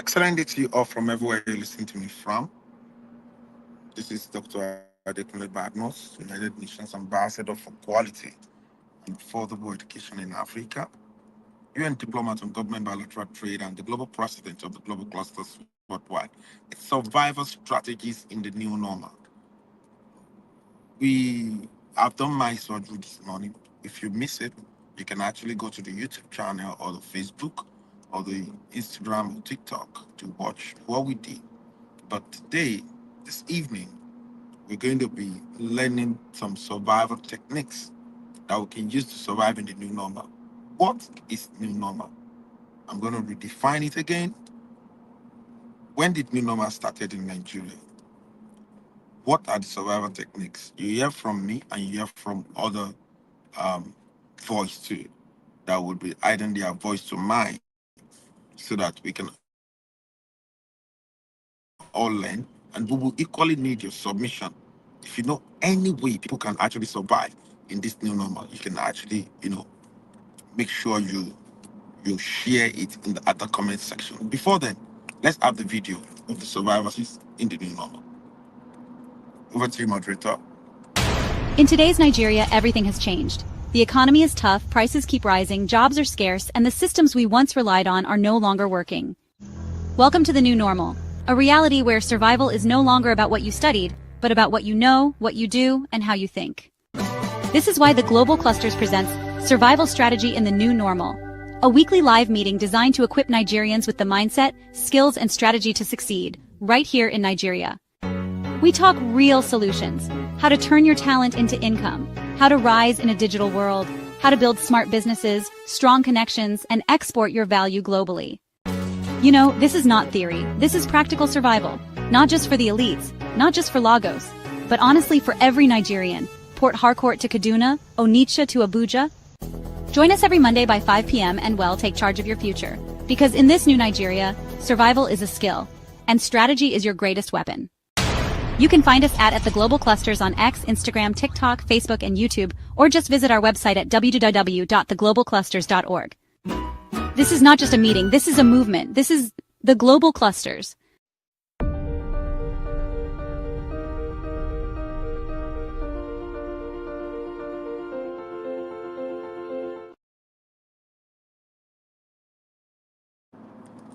Excellent day to you all from everywhere you're listening to me from. This is Dr. Adekunle Badmos, United Nations Ambassador for Quality and Affordable Education in Africa, UN Diplomat on Government Bilateral Trade, and the Global President of the Global Clusters Worldwide. It's survival strategies in the new normal. We have done my surgery this morning. If you miss it, you can actually go to the YouTube channel or the Facebook or the Instagram or TikTok to watch what we did. But today, this evening, we're going to be learning some survival techniques that we can use to survive in the new normal. What is new normal? I'm going to redefine it again. When did new normal started in Nigeria? What are the survival techniques? You hear from me and you hear from other um, voice too that would be adding their voice to mine so that we can all learn, and we will equally need your submission. If you know any way people can actually survive in this new normal, you can actually, make sure you share it in the other comment section. Before then, let's have the video of the survivors in the new normal. Over to you, moderator. In today's Nigeria, everything has changed. The economy is tough, prices keep rising, jobs are scarce, and the systems we once relied on are no longer working. Welcome to the new normal, a reality where survival is no longer about what you studied, but about what you know, what you do, and how you think. This is why the Global Clusters presents Survival Strategy in the New Normal, a weekly live meeting designed to equip Nigerians with the mindset, skills, and strategy to succeed, right here in Nigeria. We talk real solutions, how to turn your talent into income, how to rise in a digital world, how to build smart businesses, strong connections, and export your value globally. You know, this is not theory, this is practical survival, not just for the elites, not just for Lagos, but honestly for every Nigerian, Port Harcourt to Kaduna, Onitsha to Abuja. Join us every Monday by 5 p.m. and take charge of your future. Because in this new Nigeria, survival is a skill, and strategy is your greatest weapon. You can find us at the Global Clusters on X, Instagram, TikTok, Facebook, and YouTube, or just visit our website at www.theglobalclusters.org. This is not just a meeting, this is a movement. This is the Global Clusters.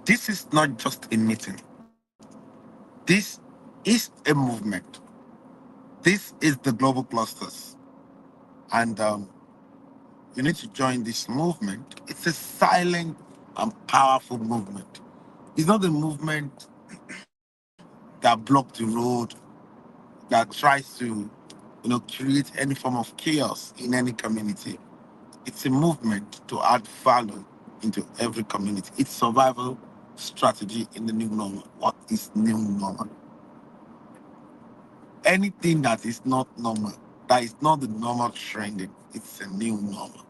This is not just a meeting. This is a movement. This is the global clusters. And you need to join this movement. It's a silent and powerful movement. It's not a movement that blocks the road, that tries to, create any form of chaos in any community. It's a movement to add value into every community. It's survival strategy in the new normal. What is new normal? Anything that is not normal, that is not the normal trending, it's a new normal.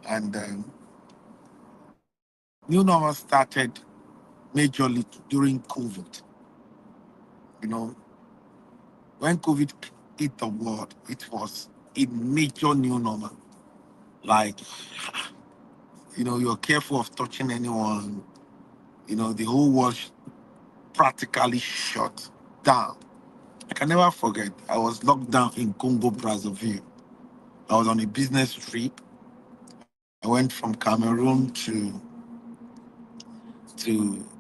And new normal started majorly during COVID. You know, when COVID hit the world, it was a major new normal. Like, you're careful of touching anyone. The whole world practically shut down. I can never forget, I was locked down in Congo, Brazzaville. I was on a business trip. I went from Cameroon to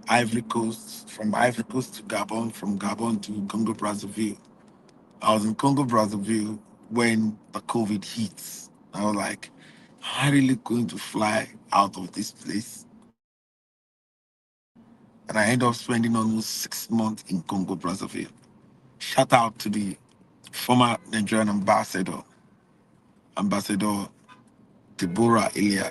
Ivory Coast, from Ivory Coast to Gabon, from Gabon to Congo Brazzaville. I was in Congo Brazzaville when the COVID hits. I was like, am I really going to fly out of this place? And I ended up spending almost 6 months in Congo Brazzaville. Shout out to the former Nigerian Ambassador Deborah Elia.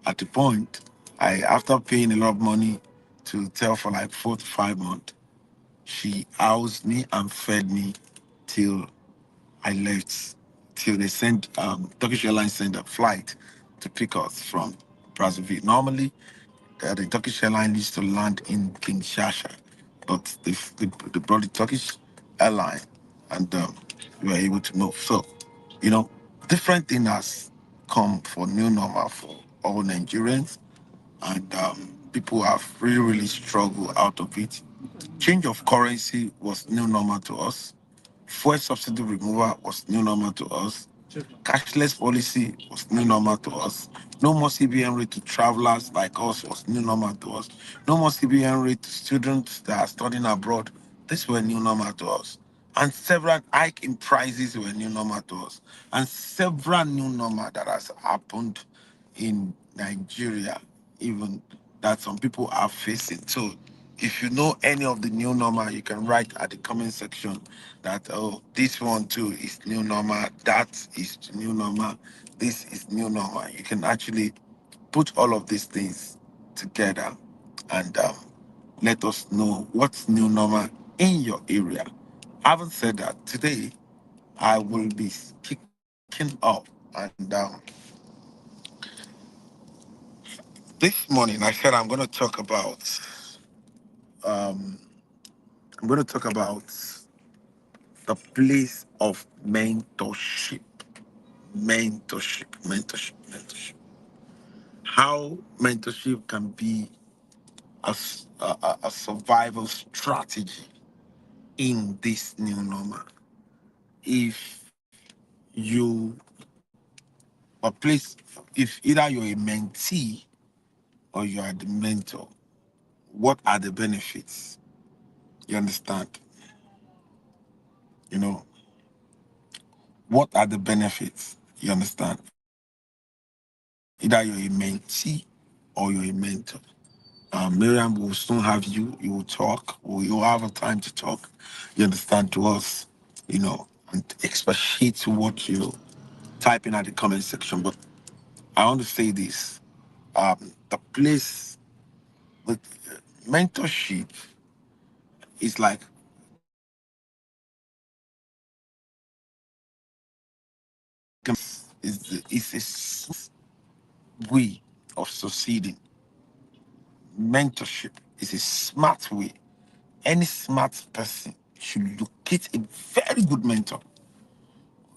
At the point, after paying a lot of money to tell for like 4 to 5 months, she housed me and fed me till I left, till they sent Turkish Airlines sent a flight to pick us from Brazzaville. Normally, the Turkish airline used to land in Kinshasa, but they brought the Turkish airline, and we were able to move. So, you know, different thing has come for new normal for all Nigerians. and people have really, really struggled out of it. Change of currency was new normal to us. Fuel subsidy removal was new normal to us. Cashless policy was new normal to us. No more CBN rate to travelers like us was new normal to us. No more CBN rate to students that are studying abroad. This were new normal to us. And several hike in prices were new normal to us. And several new normal that has happened in Nigeria, even that some people are facing. So if you know any of the new normal, you can write at the comment section that, oh, this one too is new normal, that is new normal, this is new normal. You can actually put all of these things together and let us know what's new normal in your area. Having said that, today I will be kicking up, and this morning I said um, I'm going to talk about the place of mentorship, mentorship. How mentorship can be a survival strategy in this new normal. If you a place, if either you're a mentee or you are the mentor, what are the benefits? You understand? You know, what are the benefits? You understand? Either you're a mentee or you're a mentor. Miriam will soon have you. You will talk. Or you'll have a time to talk. You understand to us, and expatiate what you type in at the comment section. But I want to say this: the place with mentorship is like is a way of succeeding. Mentorship is a smart way. Any smart person should locate a very good mentor.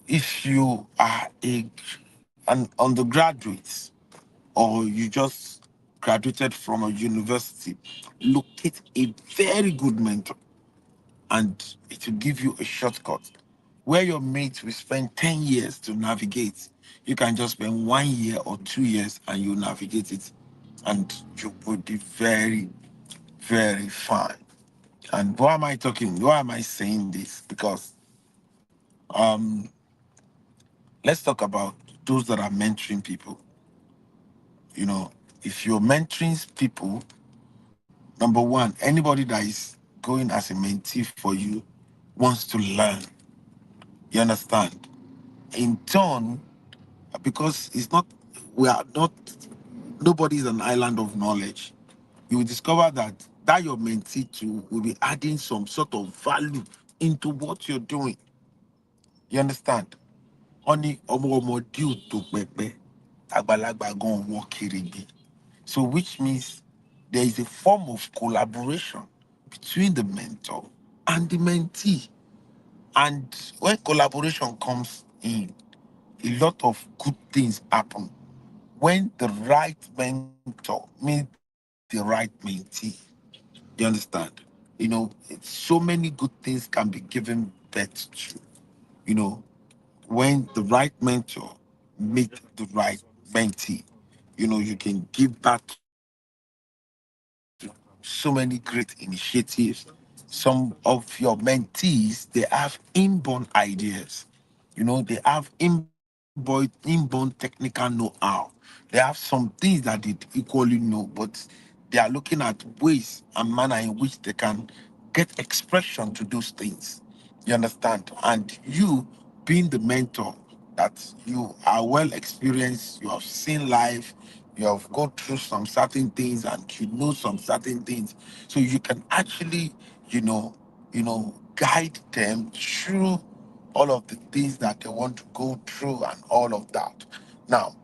If you are an undergraduate or you just graduated from a university, locate a very good mentor and it will give you a shortcut. Where your mates will spend 10 years to navigate, you can just spend 1 year or 2 years and you navigate it and you will be very, very fine. And why am I talking? Why am I saying this? Because let's talk about those that are mentoring people. You know, if you're mentoring people, number one, anybody that is going as a mentee for you wants to learn. You understand? In turn, because we are not, nobody is an island of knowledge. You will discover that your mentee too will be adding some sort of value into what you're doing. You understand? Only omo due to pepe, agbalagba gan wo kirigbe. So which means there is a form of collaboration between the mentor and the mentee. And when collaboration comes in, a lot of good things happen. When the right mentor meets the right mentee, you understand? So many good things can be given birth to. You know, when the right mentor meet the right mentee, you can give back to so many great initiatives. Some of your mentees, they have inborn ideas. They have inborn technical know-how. They have some things that they equally know, but they are looking at ways and manner in which they can get expression to those things. You understand? And you being the mentor, that you are well experienced, you have seen life, you have gone through some certain things and you know some certain things. So you can actually, you know, guide them through all of the things that they want to go through and all of that. Now,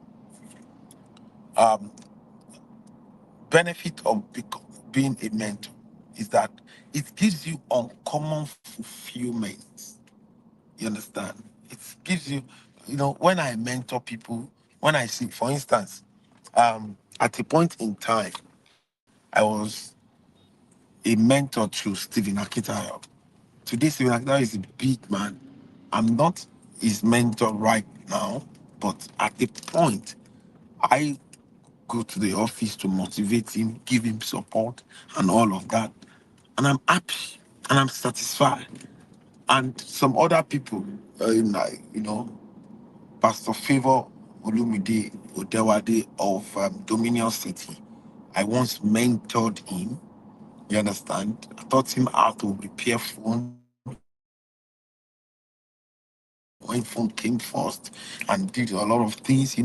um, benefit of being a mentor is that it gives you uncommon fulfillment. You understand? It gives you, when I mentor people, when I see, for instance, At a point in time, I was a mentor to Stephen Akitayo. Today, Stephen Akitayo is a big man. I'm not his mentor right now, but at a point, I go to the office to motivate him, give him support, and all of that. And I'm happy and I'm satisfied. And some other people, you know, Pastor Favor Olumide Odewade of Dominion City, I once mentored him. You understand? I taught him how to repair phone when phone came first and did a lot of things,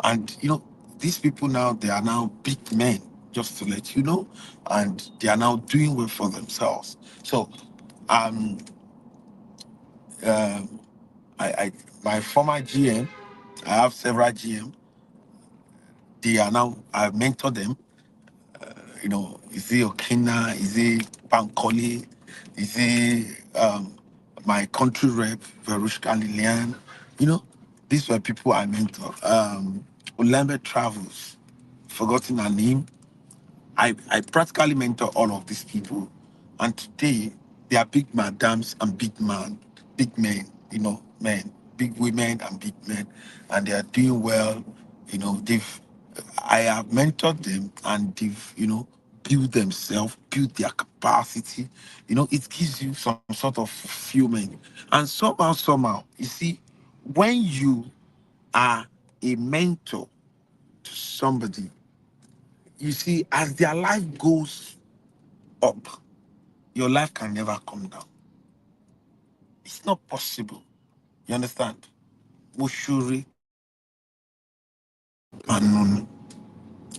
And these people now, they are now big men, just to let you know, and they are now doing well for themselves. So, um, um, my former GM, I have several GM. They are now, I mentor them. Is it Okina? Is it Pankoli? Is it my country rep, Verushka Lilian? You know, these were people I mentor. Olambe Travels, forgotten her name. I practically mentor all of these people. And today, they are big madams and big men, men, big women and big men. And they are doing well. I have mentored them and they've, built themselves, built their capacity. It gives you some sort of fulfillment. And somehow, you see, when you are a mentor to somebody, you see, as their life goes up, your life can never come down. It's not possible. You understand? Mushuri kanuni.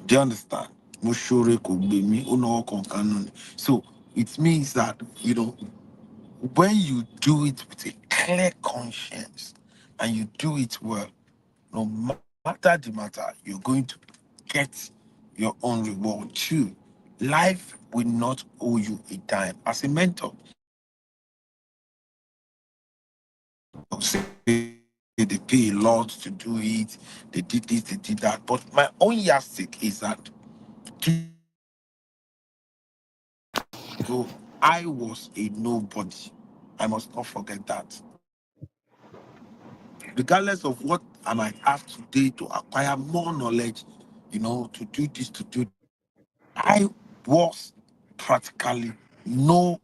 Do you understand? Mushuri kubimi uno kanuni. So it means that, when you do it with a clear conscience and you do it well, no matter the matter, you're going to get your own reward too. Life will not owe you a dime. As a mentor, say they pay a lot to do it, they did this, they did that. But my own yardstick is that today, though I was a nobody, I must not forget that. Regardless of what I might have today to acquire more knowledge, to do this, to do that, I was practically nobody,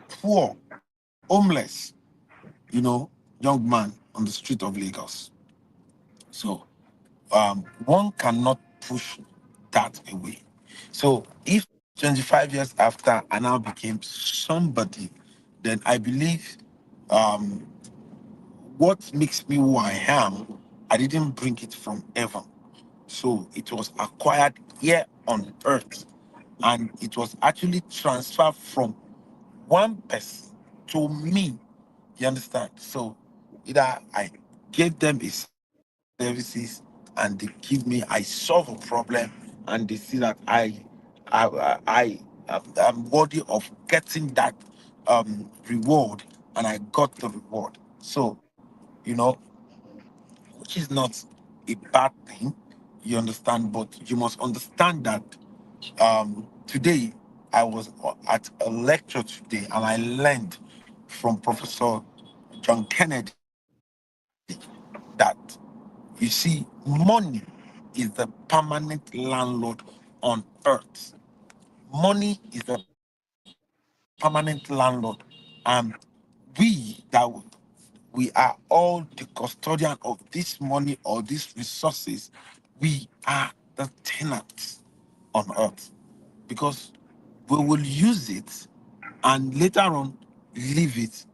poor, homeless, young man on the street of Lagos. So one cannot push that away. So if 25 years after I now became somebody, then I believe um, what makes me who I am, I didn't bring it from heaven. So it was acquired here on earth. And it was actually transferred from one person to me. You understand? So either I gave them a services and they give me, I solve a problem, and they see that I'm worthy of getting that reward, and I got the reward. So, which is not a bad thing, you understand, but you must understand that today I was at a lecture today and I learned from Professor John Kennedy that you see, money is the permanent landlord on earth. Money is the permanent landlord. And we we are all the custodian of this money or these resources. We are the tenants on earth because we will use it and later on leave it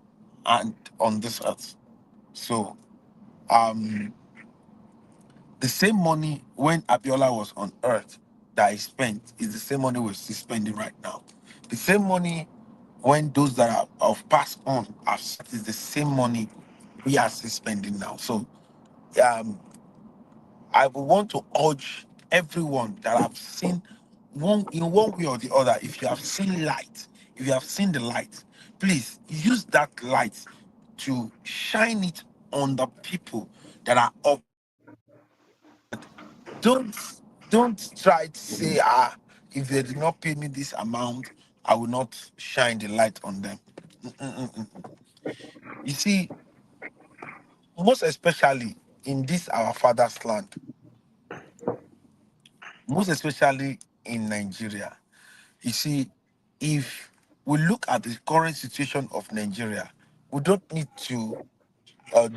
and on this earth. So um the same money when Abiola was on earth that I spent is the same money we're still spending right now. The same money when those that are of passed on have spent is the same money we are still spending now. So um, I would want to urge everyone that have seen one in one way or the other, if you have seen light, if you have seen the light, please use that light to shine it on the people that are upward Don't don't try to say, ah, if they did not pay me this amount, I will not shine the light on them. Mm-mm-mm-mm. You see, most especially in this our father's land, most especially in Nigeria, you see, if we look at the current situation of Nigeria, we don't need to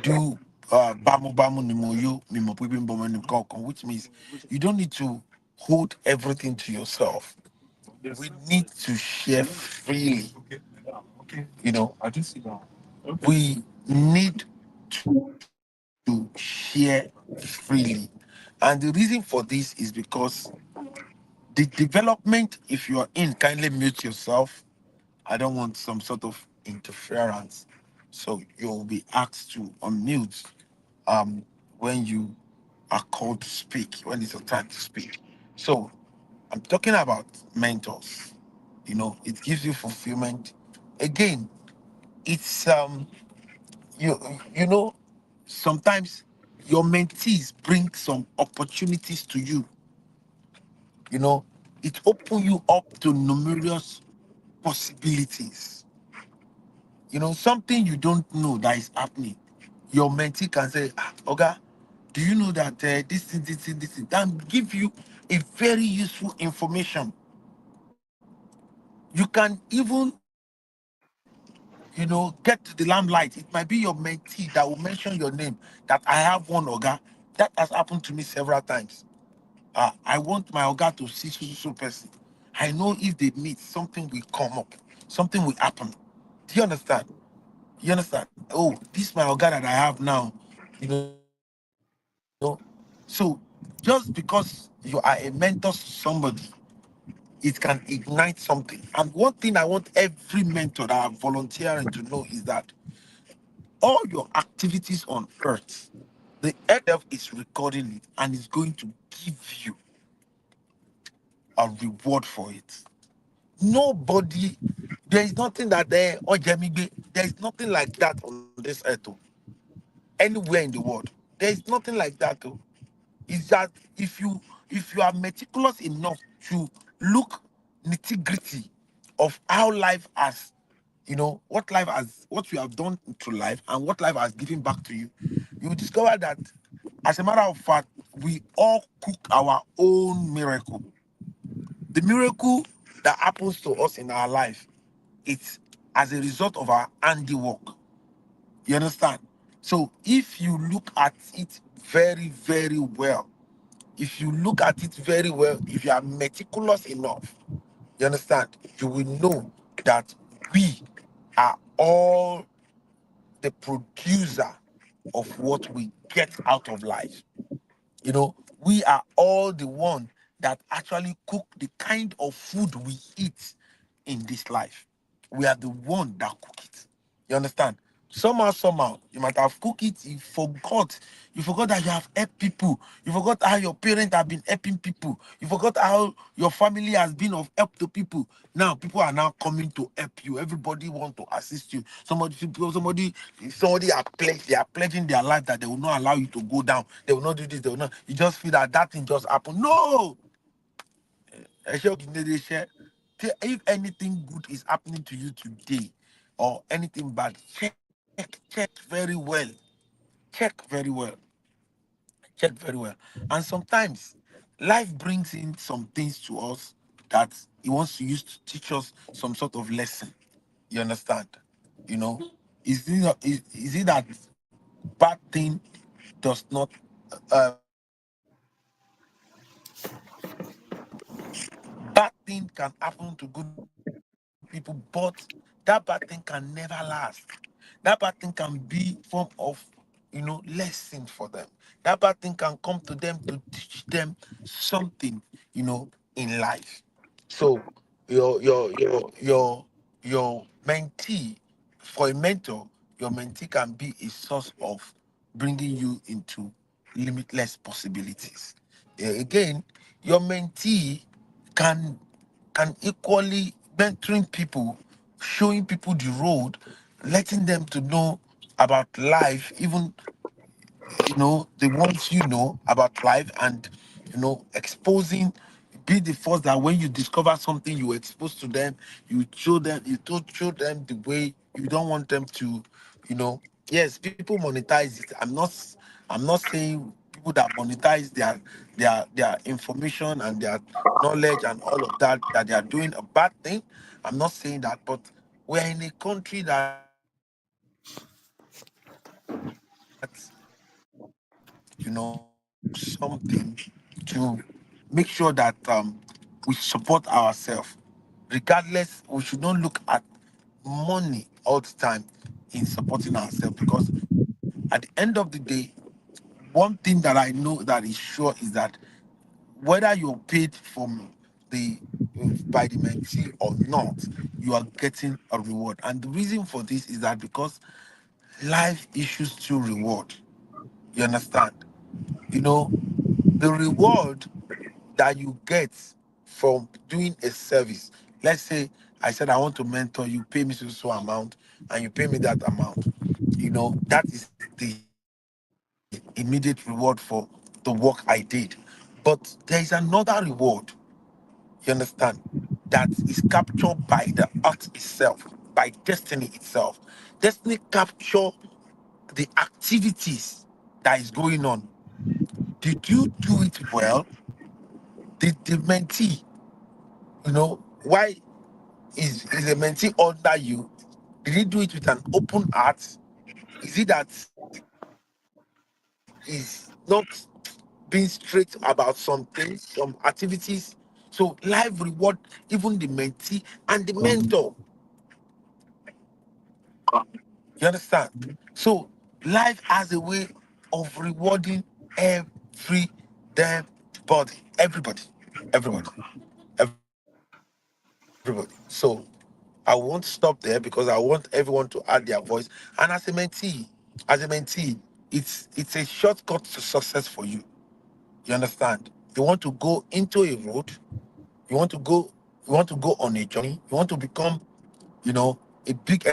do bamu bamu ni mo yo, mi mo pipi mbomo ni koko, which means you don't need to hold everything to yourself. We need to share freely. You know, we need to share freely. And the reason for this is because the development, if you are in, kindly mute yourself. I don't want some sort of interference. So you'll be asked to unmute when you are called to speak, when it's your time to speak. So I'm talking about mentors. You know, it gives you fulfillment. Again, it's you you know, sometimes your mentees bring some opportunities to you. You know, it open you up to numerous possibilities. You know, something you don't know that is happening. Your mentee can say, ah, Oga, do you know that this thing, and give you a very useful information. You can even, get to the limelight. It might be your mentee that will mention your name, that I have one Oga. That has happened to me several times. I want my Oga to see so person. I know if they meet, something will come up, something will happen. Do you understand? You understand? Oh, this my Oga that I have now. You know, so just because you are a mentor to somebody, it can ignite something. And one thing I want every mentor that are volunteering to know is that all your activities on earth, the earth itself is recording it and is going to give you a reward for it. Nobody, there is nothing that there or there is nothing like that on this earth, anywhere in the world. There is nothing like that. Is that if you are meticulous enough to look nitty gritty of how life has, what you have done to life and what life has given back to you, you will discover that, as a matter of fact, we all cook our own miracle. The miracle that happens to us in our life, it's as a result of our handiwork. You understand? So if you look at it very, very well, if you look at it very well, if you are meticulous enough, you understand, you will know that we are all the producer of what we get out of life. You know, we are all the one that actually cook the kind of food we eat in this life. We are the one that cook it. You understand? Somehow, you might have cooked it, you forgot. You forgot that you have helped people. You forgot how your parents have been helping people. You forgot how your family has been of help to people. Now, people are now coming to help you. Everybody want to assist you. Somebody they are pledging their life that they will not allow you to go down. They will not do this, they will not. You just feel that that thing just happened. No! If anything good is happening to you today or anything bad, check very well. Check very well. Check very well. And sometimes life brings in some things to us that he wants to use to teach us some sort of lesson. You understand? You know, is it that bad thing does not bad thing can happen to good people, but that bad thing can never last. That bad thing can be form of, lesson for them. That bad thing can come to them to teach them something, in life. So your mentee, for a mentor, your mentee can be a source of bringing you into limitless possibilities. Again, your mentee can can equally mentoring people, showing people the road, letting them to know about life, even the ones about life, and exposing, be the first that when you discover something, you expose to them, you don't show them the way you don't want them to, yes, people monetize it. I'm not saying people that monetize their information and their knowledge and all of that they are doing a bad thing. I'm not saying that, but we're in a country that something to make sure that we support ourselves. Regardless, we should not look at money all the time in supporting ourselves, because at the end of the day, one thing that I know that is sure is that whether you're paid from the by the mentee or not, you are getting a reward. And the reason for this is that because life issues to reward. You understand? You know, the reward that you get from doing a service. Let's say I said I want to mentor you, pay me so amount, and you pay me that amount. That is the immediate reward for the work I did. But there is another reward, you understand, that is captured by the art itself, by destiny itself. Destiny capture the activities that is going on. Did you do it well? Did the mentee, why is a mentee under you? Did he do it with an open heart? Is it that is not being straight about some things, some activities? So life reward even the mentee and the mentor. You understand? So life has a way of rewarding every damn body, everybody, everybody. So I won't stop there because I want everyone to add their voice. And as a mentee, it's a shortcut to success for you. You understand? You want to go into a road, you want to go, you want to go on a journey, you want to become, a big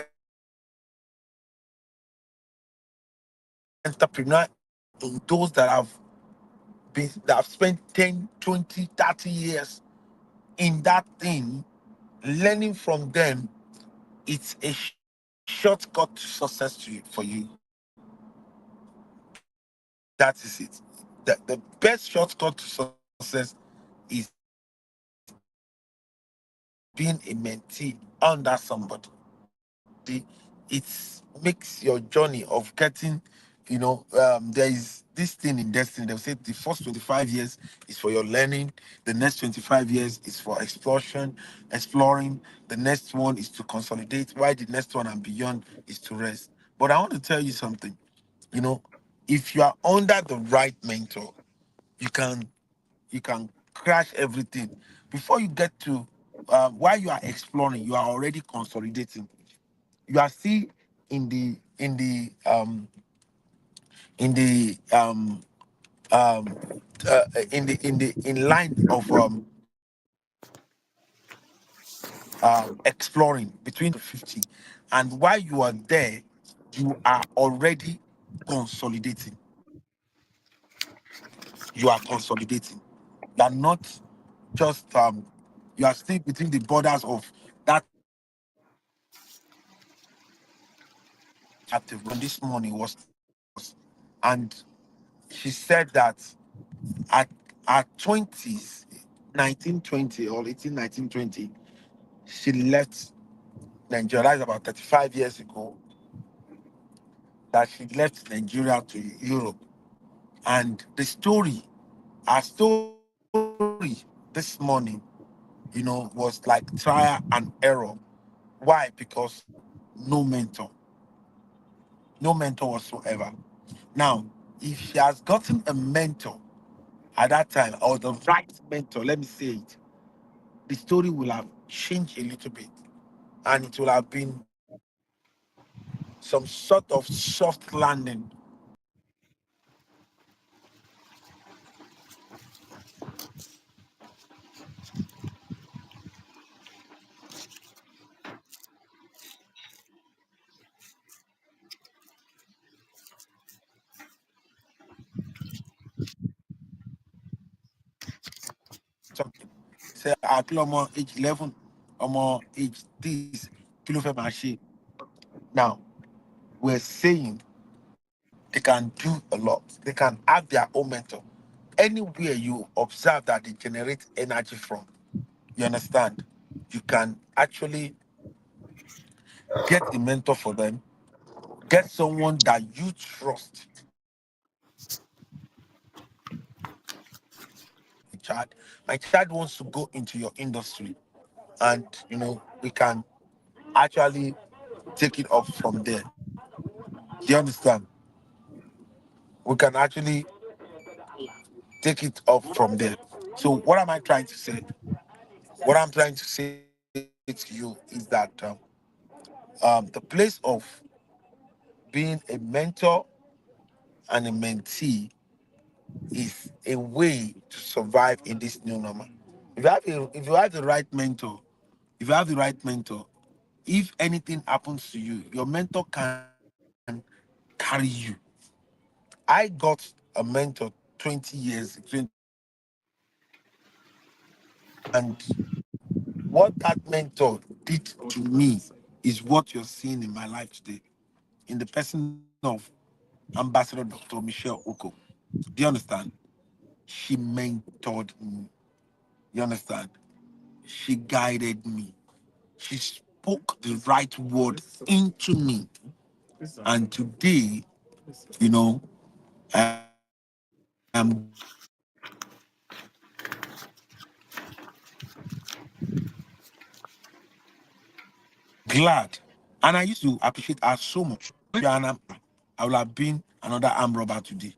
entrepreneur in those that have spent 10, 20, 30 years in that thing, learning from them. It's a shortcut to success for you. That is it. The best shortcut to success is being a mentee under somebody. It makes your journey of getting, there is this thing in destiny. They'll say the first 25 years is for your learning, the next 25 years is for exploring, the next one is to consolidate, why the next one and beyond is to rest. But I want to tell you something, you know, if you are under the right mentor, you can crash everything before you get to while you are exploring, you are already consolidating. You are still in the in the in the in line of exploring between 20 to 50, and while you are there, you are already consolidating. You are consolidating. You are not just you are still between the borders of that active. This morning was, and she said that at 20s, 1920 or 18, 1920, she left Nigeria. That's about 35 years ago that she left Nigeria to Europe. And her story this morning, was like trial and error. Why? Because no mentor, no mentor whatsoever. Now, if she has gotten a mentor at that time, or the right mentor, let me say it, the story will have changed a little bit, and it will have been some sort of soft landing for her. talking. Say, age 11, age this, kilo fe mache. Now, we're saying they can do a lot. They can have their own mentor. Anywhere you observe that they generate energy from, you understand? You can actually get a mentor for them, get someone that you trust. My child wants to go into your industry, and we can actually take it up from there. Do you understand? We can actually take it up from there. So what am I trying to say? What I'm trying to say to you is that the place of being a mentor and a mentee is a way to survive in this new normal. If you have the right mentor, if you have the right mentor, if anything happens to you, your mentor can carry you. I got a mentor 20 years, 20 years ago, and what that mentor did to me is what you're seeing in my life today, in the person of Ambassador Dr. Michelle Oko. Do you understand? She mentored me. You understand? She guided me. She spoke the right word into me. And today, you know, I am glad. And I used to appreciate her so much. I would have been another arm robber today.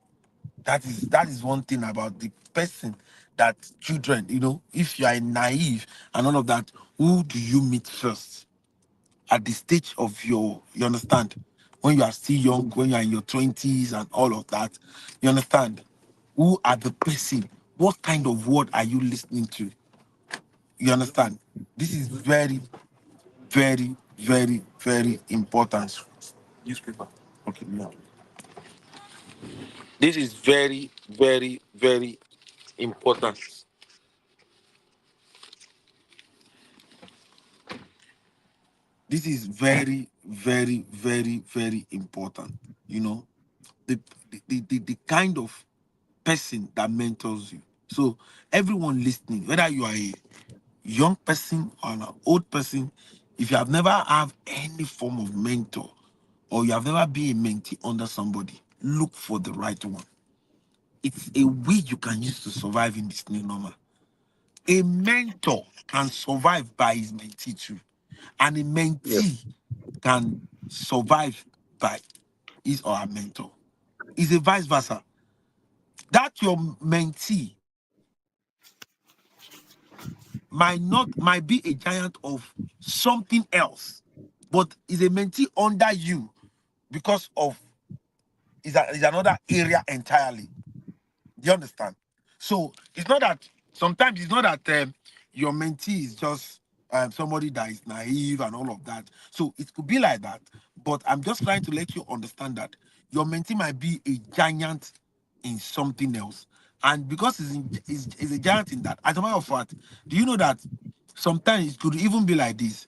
That is one thing about the person that children, if you are naive and all of that, who do you meet first at the stage of you understand? When you are still young, when you are in your 20s and all of that, you understand? Who are the person? What kind of word are you listening to? You understand? This is very, very, very, very important. Newspaper. Okay, yeah. This is very, very, very important. This is very, very, very, very important. You know, the the kind of person that mentors you. So everyone listening, whether you are a young person or an old person, if you have never have any form of mentor or you have never been a mentee under somebody, look for the right one. It's a way you can use to survive in this new normal. A mentor can survive by his mentee too, and a mentee Yes. can survive by his or her mentor. It's a vice versa. That your mentee might be a giant of something else, but is a mentee under you because of is another area entirely. Do you understand? So it's not that sometimes it's not that your mentee is just somebody that is naive and all of that. So it could be like that, but I'm just trying to let you understand that your mentee might be a giant in something else, and because is a giant in that. As a matter of fact, do you know that sometimes it could even be like this?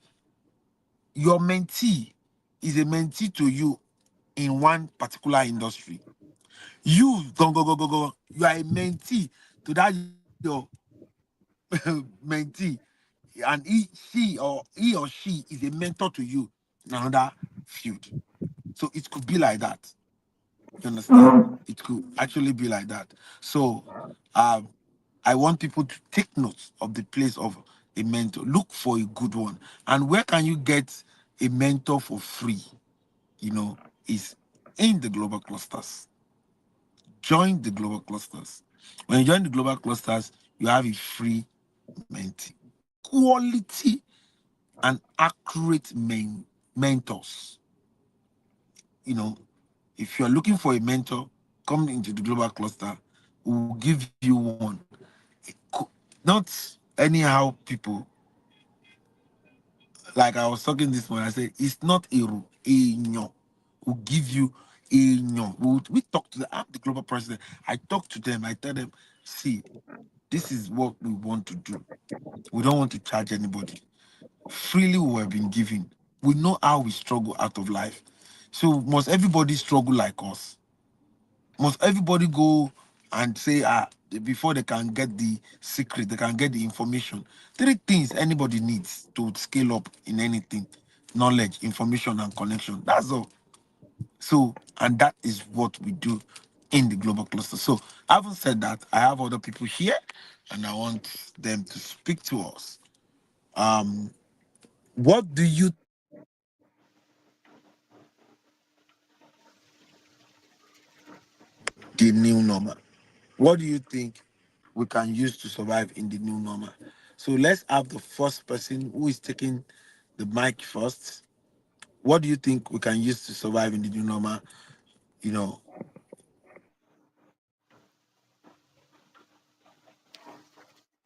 Your mentee is a mentee to you in one particular industry. You go. You are a mentee to that your mentee, and he or she is a mentor to you in another field. So it could be like that. You understand? It could actually be like that. So um, I want people to take notes of the place of a mentor. Look for a good one. And where can you get a mentor for free? You know, is in the global clusters. Join the global clusters. When you join the global clusters, you have a free mentee. Quality and accurate mentors. You know, if you're looking for a mentor, come into the global cluster. We'll give you one. Not anyhow people. Like I was talking this morning, I said it's not a no. We'll give you a no. We talk to I'm the global president. I talk to them. I tell them, see. This is what we want to do. We don't want to charge anybody. Freely we have been given. We know how we struggle out of life. So must everybody struggle like us? Must everybody go and say, before they can get the secret, they can get the information? Three things anybody needs to scale up in anything: knowledge, information, and connection. That's all. So, and that is what we do in the global cluster. So, having said that, I have other people here and I want them to speak to us. Um, what do you the new normal? What do you think we can use to survive in the new normal? So let's have the first person who is taking the mic first. What do you think we can use to survive in the new normal? You know,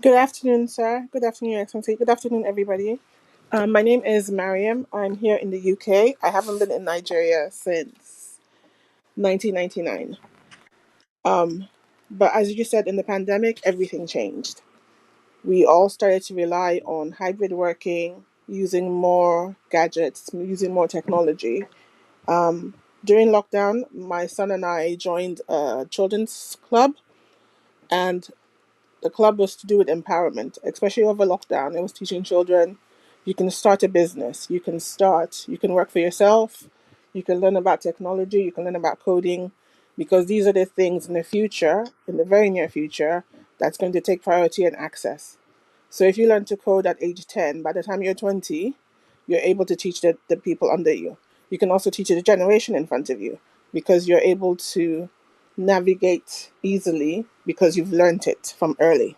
Good afternoon, sir. Good afternoon, Your Excellency. Good afternoon, everybody. My name is Mariam. I'm here in the UK. I haven't been in Nigeria since 1999. Um, but as you said, in the pandemic, everything changed. We all started to rely on hybrid working, using more gadgets, using more technology. During lockdown, my son and I joined a children's club, and the club was to do with empowerment, especially over lockdown. It was teaching children you can start a business, you can work for yourself, you can learn about technology, you can learn about coding, because these are the things in the future, in the very near future, that's going to take priority and access. So if you learn to code at age 10, by the time you're 20, you're able to teach the people under you. You can also teach the generation in front of you because you're able to navigate easily because you've learned it from early.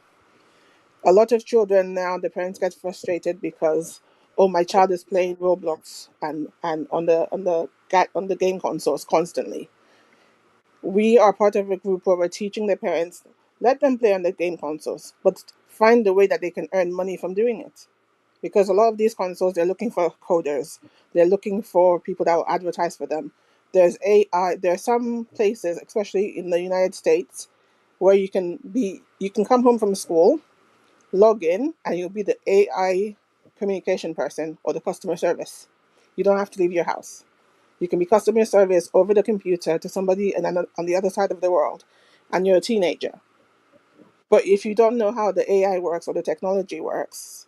A lot of children now, the parents get frustrated because, oh, my child is playing Roblox and on the game consoles constantly. We are part of a group where we're teaching the parents, let them play on the game consoles, but find a way that they can earn money from doing it. Because a lot of these consoles, they're looking for coders. They're looking for people that will advertise for them. There's AI. There are some places, especially in the United States, where you can come home from school, log in, and you'll be the AI communication person or the customer service. You don't have to leave your house. You can be customer service over the computer to somebody on the other side of the world, and you're a teenager. But if you don't know how the AI works or the technology works,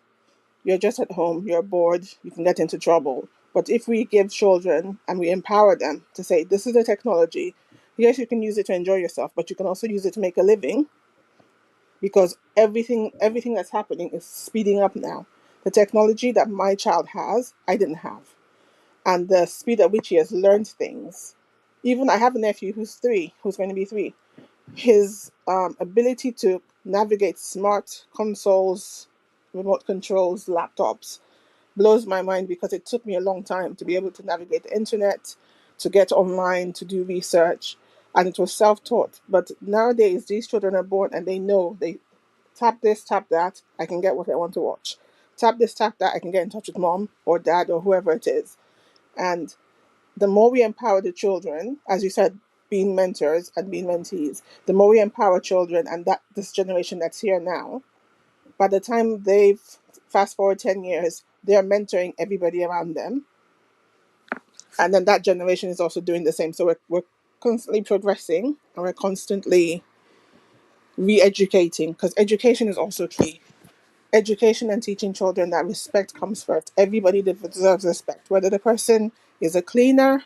you're just at home, you're bored, you can get into trouble. But if we give children and we empower them to say, this is the technology, yes, you can use it to enjoy yourself, but you can also use it to make a living, because everything that's happening is speeding up now. The technology that my child has, I didn't have. And the speed at which he has learned things. Even I have a nephew who's 3, who's going to be 3. His ability to navigate smart consoles, remote controls, laptops, blows my mind because it took me a long time to be able to navigate the internet, to get online, to do research, and it was self-taught. But nowadays, these children are born and they know they tap this, tap that, I can get what I want to watch. Tap this, tap that, I can get in touch with mom or dad or whoever it is. And the more we empower the children, as you said, being mentors and being mentees, the more we empower children and that this generation that's here now, by the time they've fast forward 10 years, they're mentoring everybody around them. And then that generation is also doing the same. So we're constantly progressing and we're constantly re-educating, because education is also key. Education and teaching children that respect comes first. Everybody deserves respect, whether the person is a cleaner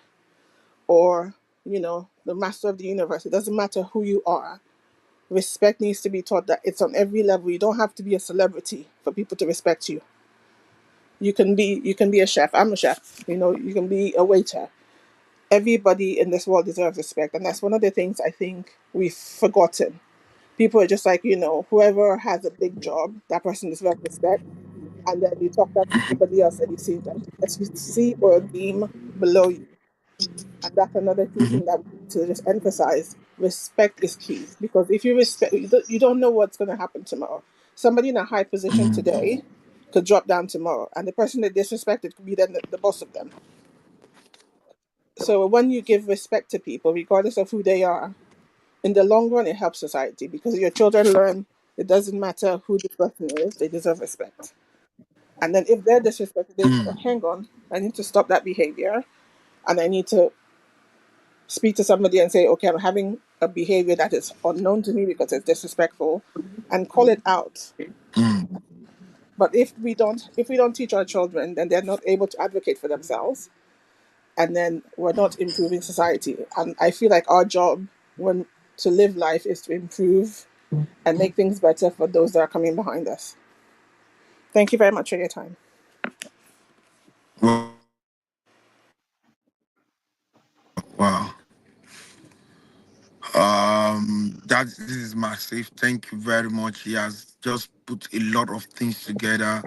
or, the master of the universe. It doesn't matter who you are. Respect needs to be taught, that it's on every level. You don't have to be a celebrity for people to respect you. You can be a chef. I'm a chef. You can be a waiter. Everybody in this world deserves respect, and that's one of the things I think we've forgotten. People are just like, whoever has a big job, that person deserves respect, and then you talk about everybody else and you see them as you see or deem below you. And that's another key thing that we need to just emphasize. Respect is key, because if you respect, you don't know what's going to happen tomorrow. Somebody in a high position today could drop down tomorrow, and the person that disrespected could be then the boss of them. So when you give respect to people, regardless of who they are, in the long run, it helps society, because your children learn. It doesn't matter who the person is, they deserve respect. And then if they're disrespected, they Mm, hang on, I need to stop that behavior, and I need to speak to somebody and say, okay, I'm having a behavior that is unknown to me because it's disrespectful, and call it out. mm. But if we don't teach our children, then they're not able to advocate for themselves, and then we're not improving society. And I feel like our job when to live life is to improve and make things better for those that are coming behind us. Thank you very much for your time. Wow. That this is massive. Thank you very much. He has just put a lot of things together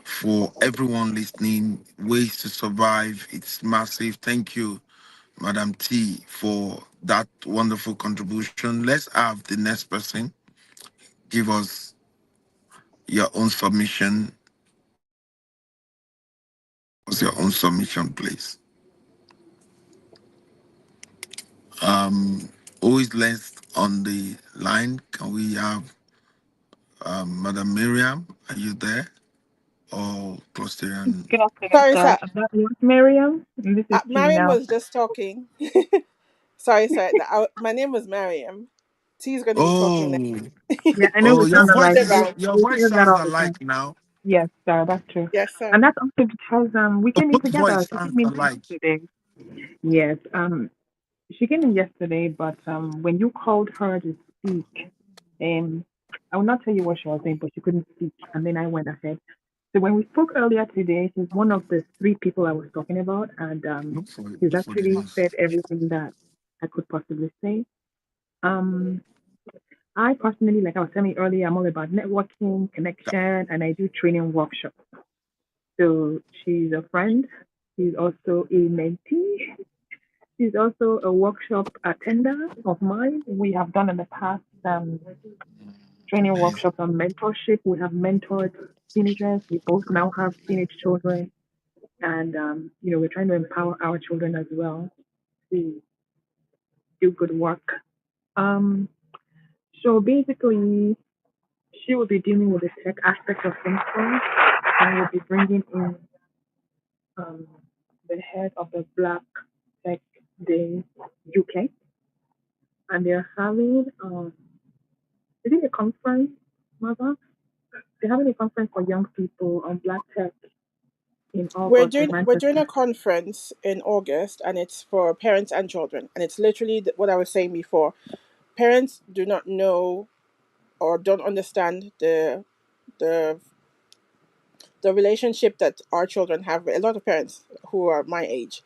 for everyone listening. Ways to survive. It's massive. Thank you, Madam T, for that wonderful contribution. Let's have the next person give us your own submission. What's your own submission, please? Who is last on the line? Can we have Madam Miriam? Are you there? Or Cluster? Good afternoon, Sorry, sir. sir. That was Miriam, and this is T Mariam now. was just talking. Sorry, sir. My name was Mariam. T is going to be talking next. Oh, Yeah, I know oh, we your sound Switch alike. voice, We your, around. your we voice hear that sounds all the time. alike now. Yes, sir, that's true. Yes, sir. And that's also because we came in Both together. voice She sounds came in alike. yesterday. Yes, she came in yesterday, but when you called her to speak, um, I will not tell you what she was saying, but she couldn't speak, and then I went ahead. So when we spoke earlier today, she's one of the three people I was talking about, and Look for it. she's Look for the actually news. said everything that I could possibly say. Um, I personally, like I was telling you earlier, I'm all about networking, connection, and I do training workshops. So she's a friend. She's also a mentee. She's also a workshop attender of mine. We have done in the past training Amazing. workshops on mentorship. We have mentored teenagers. We both now have teenage children, and we're trying to empower our children as well to do good work. Um, so basically, she will be dealing with the tech aspect of things first, and we'll be bringing in um, the head of the Black Tech Day UK, and they're having is it a conference, Mother? They're having a conference for young people on Black Tech in We're August in doing we're doing Manchester. a conference in August, and it's for parents and children. And it's literally what I was saying before. Parents do not know or don't understand the the relationship that our children have. A lot of parents who are my age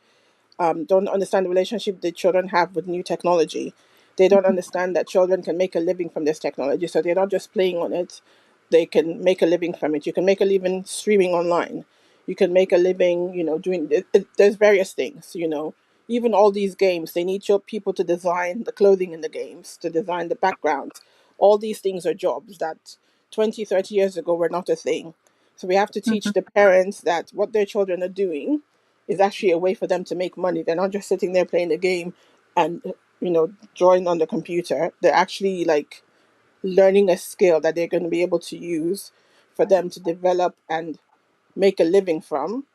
don't understand the relationship the children have with new technology. They don't understand that children can make a living from this technology. So they're not just playing on it, they can make a living from it. You can make a living streaming online. You can make a living, doing there's various things, Even all these games, they need your people to design the clothing in the games, to design the backgrounds. All these things are jobs that 20, 30 years ago were not a thing. So we have to teach Mhm, the parents that what their children are doing is actually a way for them to make money. They're not just sitting there playing the game and drawing on the computer. They're actually like learning a skill that they're going to be able to use for them to develop and make a living from,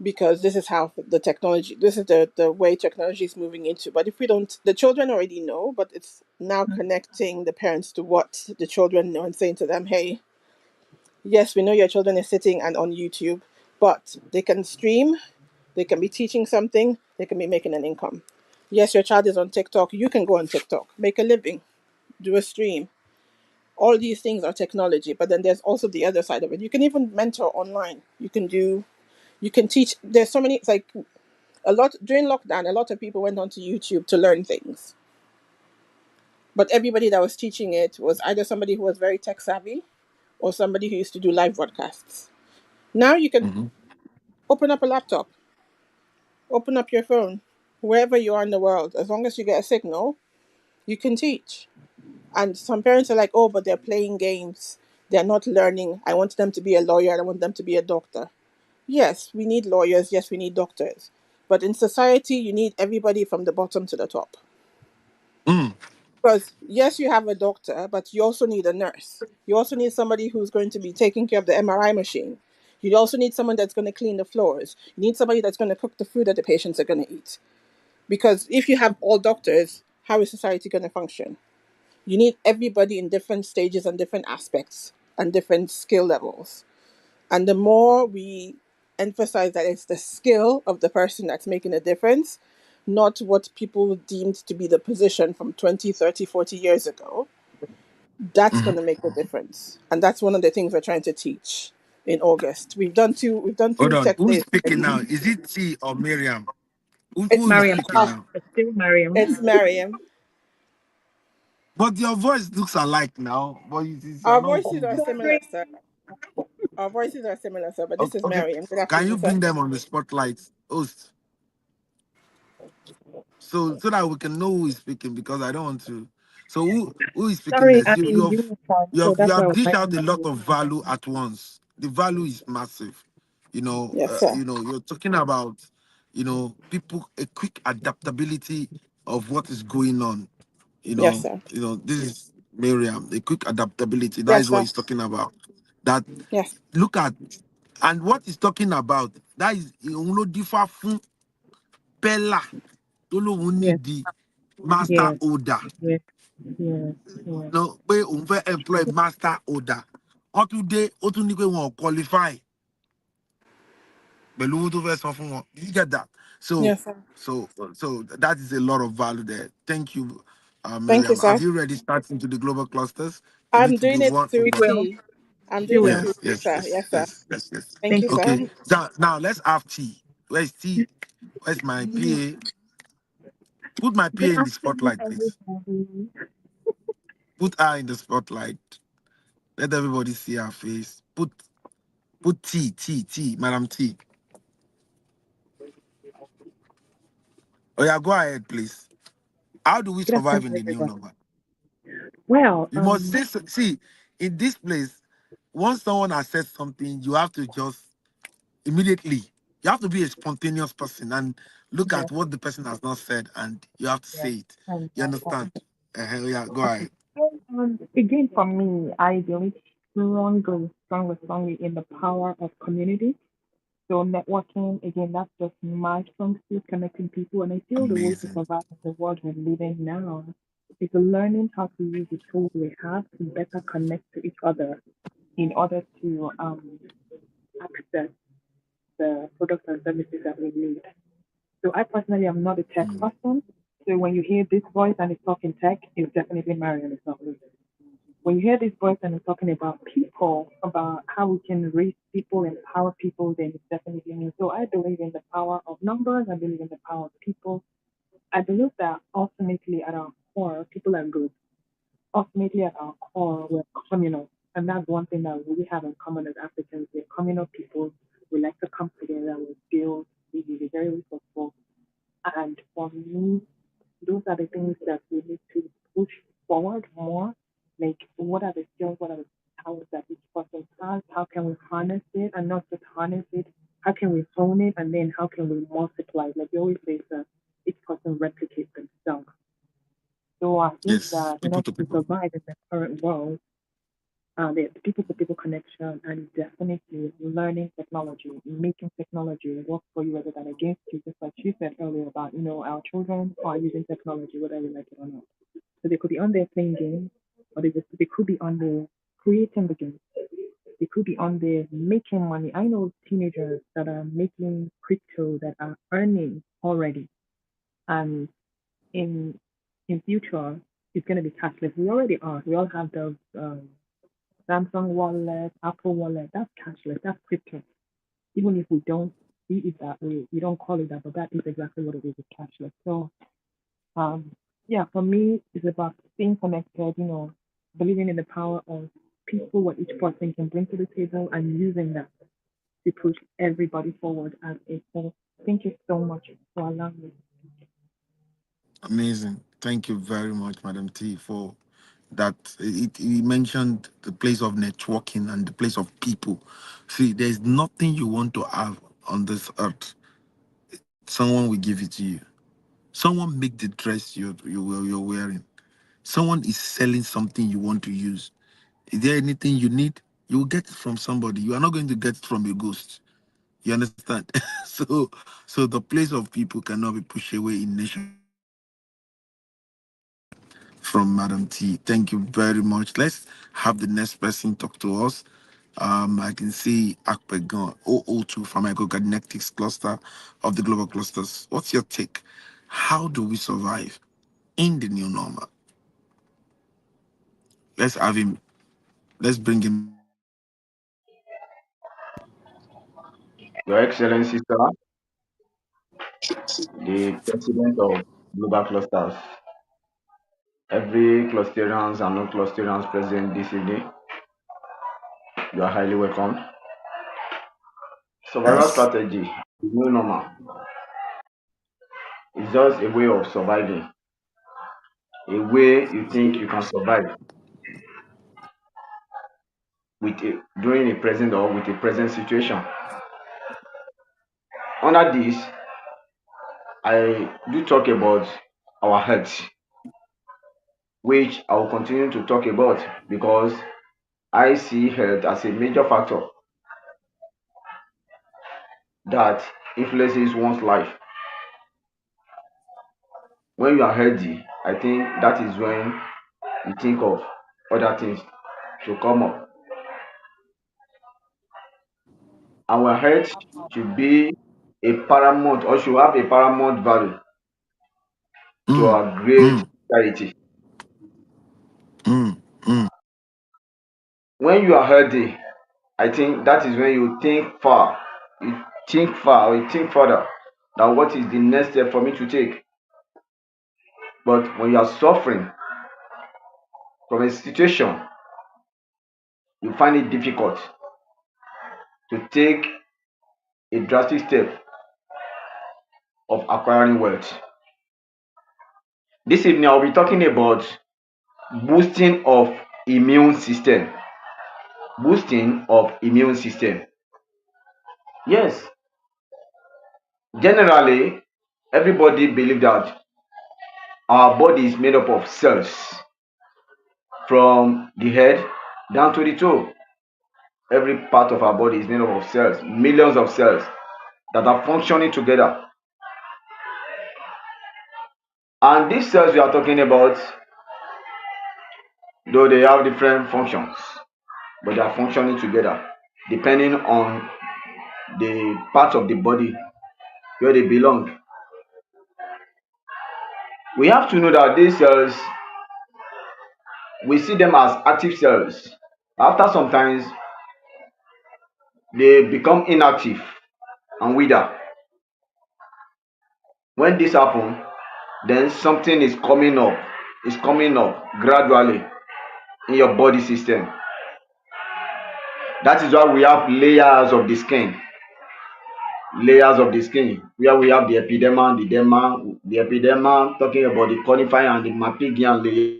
because this is how the technology, this is the way technology is moving into. But if we don't, the children already know, but it's now connecting the parents to what the children know and saying to them, hey, yes, we know your children is sitting and on YouTube, but they can stream, they can be teaching something, they can be making an income. Yes, your child is on TikTok, you can go on TikTok, make a living, do a stream. All these things are technology, but then there's also the other side of it. You can even mentor online. You can teach. There's so many, it's like a lot during lockdown, a lot of people went onto YouTube to learn things. But everybody that was teaching it was either somebody who was very tech savvy or somebody who used to do live broadcasts. Now you can Mhm. open up a laptop, open up your phone, wherever you are in the world, as long as you get a signal, you can teach. And some parents are like, oh, but they're playing games. They're not learning. I want them to be a lawyer. I want them to be a doctor. Yes, we need lawyers. Yes, we need doctors. But in society, you need everybody from the bottom to the top. Mm. Because yes, you have a doctor, but you also need a nurse. You also need somebody who's going to be taking care of the MRI machine. You also need someone that's going to clean the floors. You need somebody that's going to cook the food that the patients are going to eat. Because if you have all doctors, how is society going to function? You need everybody in different stages and different aspects and different skill levels. And the more we emphasize that it's the skill of the person that's making a difference, not what people deemed to be the position from 20, 30, 40 years ago, that's going to make a difference. And that's one of the things we're trying to teach in August. We've done two Hold on. tech Who's days speaking already. now? Is it T or Miriam? Who It's is Mariam, speaking sorry. uh, now? It's still Mariam. it's Mariam. But your voice looks alike now. But you're Our not voices are moving. similar, sir. Sorry. Our voices are similar, sir. But this Okay, is okay. Mariam. Good Can you afternoon, sir. bring them on the spotlight, host, so that we can know who is speaking? Because I don't want to. So who is speaking Sorry, next? I'm in uniform, so You that's why I have was dished out writing a down lot your of name. value at once. The value is massive. Yes, sir. You're talking about people a quick adaptability of what is going on. Yes, sir. This is Miriam. The quick adaptability. That Yes, is what sir. he's talking about. That Yes. look at and what he's talking about. That is differ from Bella. Tó lóun Yes, need the master yes, order. yes, yes, yes. No, pé òun fẹ́ employ master order. Wọ́n tún dé, ó tún ní pé wọn ò qualify pẹ̀lú owó tó fẹ́ san fún wọn. You get that? So, Yes, sir. so that is a lot of value there. Thank you, Thank you, Miriam. Have sir. you already started into the global clusters? You need I'm to do doing it one. through Well, T. I'm she doing it will. through Yes, T, yes, sir. yes, Yes, sir. yes, yes, yes. Thank Thank you, you sir. so Okay, much. now let's have tea. Where's tea? Where's my PA? Put my PA Good in the afternoon, spotlight, please. everybody. Put her in the spotlight. Let everybody see her face. Put T, Madam T. Oh yeah, go ahead, please. How do we Good survive afternoon, in the new everybody. normal? Well, You must say see in this place. Once someone has said something, you have to just immediately. You have to be a spontaneous person and look yes, at what the person has not said, and you have to yes, say it. and You understand? Yeah, go okay. ahead. So, again, for me, I believe strongly in the power of community. So networking, again, that's just my strong suit, connecting people. And I feel the way to Amazing. survive in the world we're living now is learning how to use the tools we have to better connect to each other in order to access the products and services that we need. So I personally am not a tech Mm. person. So when you hear this voice and it's talking tech, it's definitely Marion, it's not me. When you hear this voice and it's talking about people, about how we can raise people, empower people, then it's definitely me. So I believe in the power of numbers. I believe in the power of people. I believe that ultimately at our core, people are good. Ultimately at our core, we're communal. And that's one thing that we have in common as Africans. We're communal people. We like to come together, we build, we're very resourceful. And for me, those are the things that we need to push forward more. Like, what are the skills, what are the talents that each person has? How can we harness it and not just harness it? How can we hone it and then how can we multiply it? Like you always say, that each person replicates themselves. So I think Yes, that in people order to to people. survive in the current world, the people to people connection and definitely learning technology, making technology work for you rather than against you, just like she said earlier about, our children are using technology, whether we like it or not. So they could be on there playing games, or they could be on there creating the games. They could be on there making money. I know teenagers that are making crypto that are earning already. And in future, it's going to be cashless. We already are. We all have those Samsung wallet, Apple wallet. That's cashless. That's crypto. Even if we don't see it that way, we don't call it that, but that is exactly what it is. It's cashless. So Um, yeah, for me, it's about staying connected, believing in the power of people, what each person can bring to the table, and using that to push everybody forward as a whole. Thank you so much for allowing me. Amazing. Thank you very much, Madam T, for that. You mentioned the place of networking and the place of people. See, there's nothing you want to have on this earth. Someone will give it to you. Someone make the dress you're wearing. Someone is selling something you want to use. Is there anything you need? You will get it from somebody. You are not going to get it from a ghost. You understand? So the place of people cannot be pushed away in nation from Madam T. Thank you very much. Let's have the next person talk to us. I can see Akpegan 002 Pharmacokinetics cluster of the global clusters. What's your take? How do we survive in the new normal? Let's have him. Let's bring him. Your Excellency, sir, the President of Global Clusters, every clusterians and non-clusterians present this evening, you are highly welcome. Survival Yes. strategy is no normal. It's just a way of surviving, a way you think you can survive during a present or with a present situation. Under this, I do talk about our health, which I will continue to talk about because I see health as a major factor that influences one's life. When you are healthy, I think that is when you think of other things to come up. Our health should be a paramount or should have a paramount value to Mm, our great mm, society. mm, mm, When you are healthy, I think that is when you think far. You think far or you think further than what is the next step for me to take. But when you are suffering from a situation, you find it difficult to take a drastic step of acquiring wealth. This evening, I'll be talking about boosting of immune system. Boosting of immune system. Yes, generally, everybody believe that our body is made up of cells from the head down to the toe. Every part of our body is made up of cells, millions of cells that are functioning together. And these cells we are talking about, though they have different functions, but they are functioning together depending on the part of the body where they belong. We have to know that these cells, we see them as active cells. After some time, they become inactive and wither. When this happens, then something is coming up gradually in your body system. That is why we have layers of the skin. Layers of the skin, where we have the epidermal, the epidermal talking about the conifer and the mammalian layer.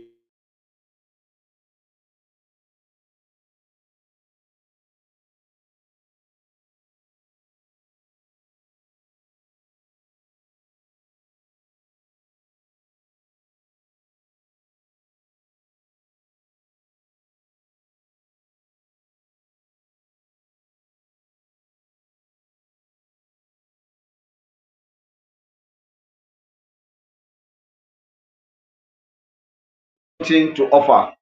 Something to offer.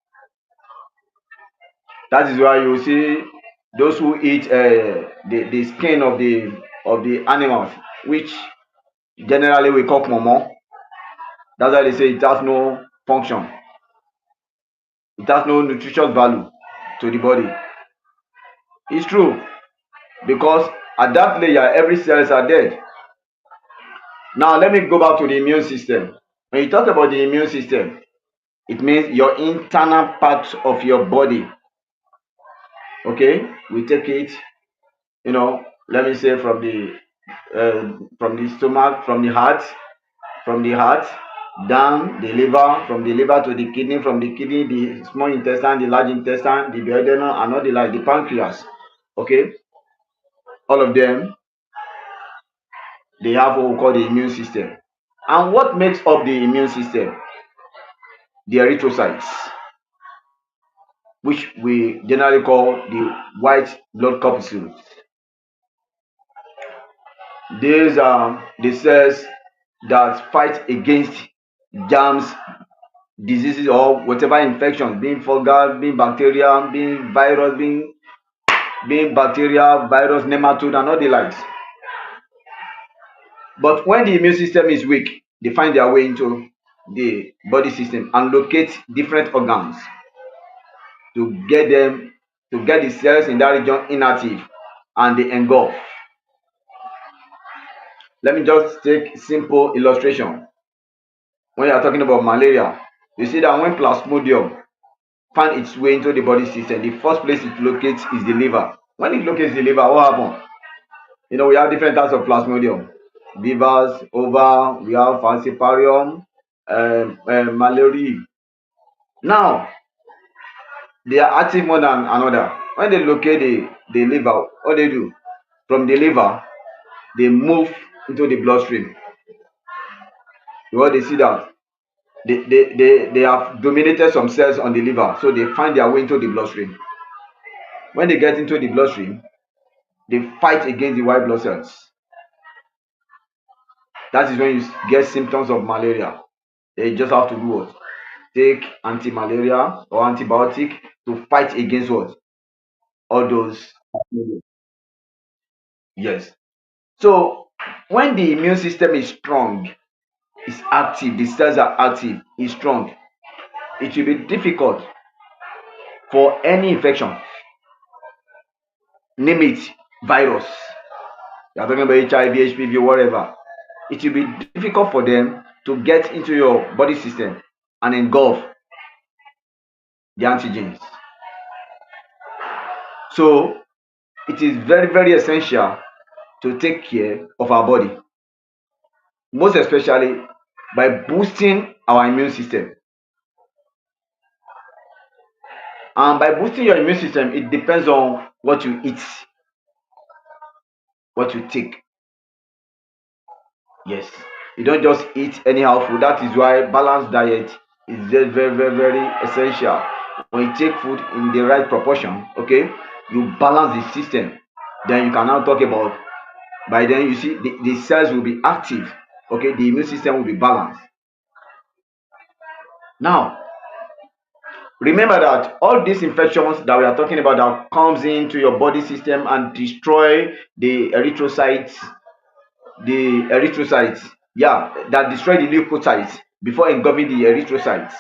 That is why you see those who eat the skin of the animals, which generally we call momo. That's why they say it has no function. It has no nutritious value to the body. It's true because at that layer, every cells are dead. Now let me go back to the immune system. When you talk about the immune system, it means your internal part of your body. Okay, we take it, let me say from the stomach, from the heart down the liver, from the liver to the kidney, from the kidney the small intestine, the large intestine, the duodenum, and all the like, the pancreas. Okay, all of them, they have what we call the immune system. And what makes up the immune system? the erythrocytes, which we generally call the white blood corpuscles. These are the cells that fight against germs, diseases, or whatever infections, being fungal, being bacteria, being virus, being bacteria, virus, nematode, and all the likes. But when the immune system is weak, they find their way into the body system and locate different organs to get the cells in that region inactive, and they engulf. Let me just take simple illustration. When you are talking about malaria, you see that when plasmodium find its way into the body system, the first place it locates is the liver. When it locates the liver, what happens? You know, we have different types of plasmodium. Vivas, ova, we have falciparum, malaria. Now, they are active more than another. When they locate the liver, what they do? From the liver, they move into the bloodstream. Because they see that they have dominated some cells on the liver, so they find their way into the bloodstream. When they get into the bloodstream, they fight against the white blood cells. That is when you get symptoms of malaria. They just have to do what? Take anti-malaria or antibiotic to fight against what? All those. Yes. So when the immune system is strong, is active, the cells are active, is strong, it will be difficult for any infection, name it virus. You are talking about HIV, HPV, whatever. It will be difficult for them to get into your body system and engulf the antigens. So it is very, very essential to take care of our body, most especially by boosting our immune system. And by boosting your immune system, it depends on what you eat, what you take. Yes, you don't just eat anyhow food. That is why balanced diet is very, very, very, very essential. When you take food in the right proportion, okay, you balance the system. Then you can now talk about, by then you see the cells will be active, okay, the immune system will be balanced. Now, remember that all these infections that we are talking about that comes into your body system and destroy the erythrocytes, yeah, that destroy the leukocytes before engulfing the erythrocytes.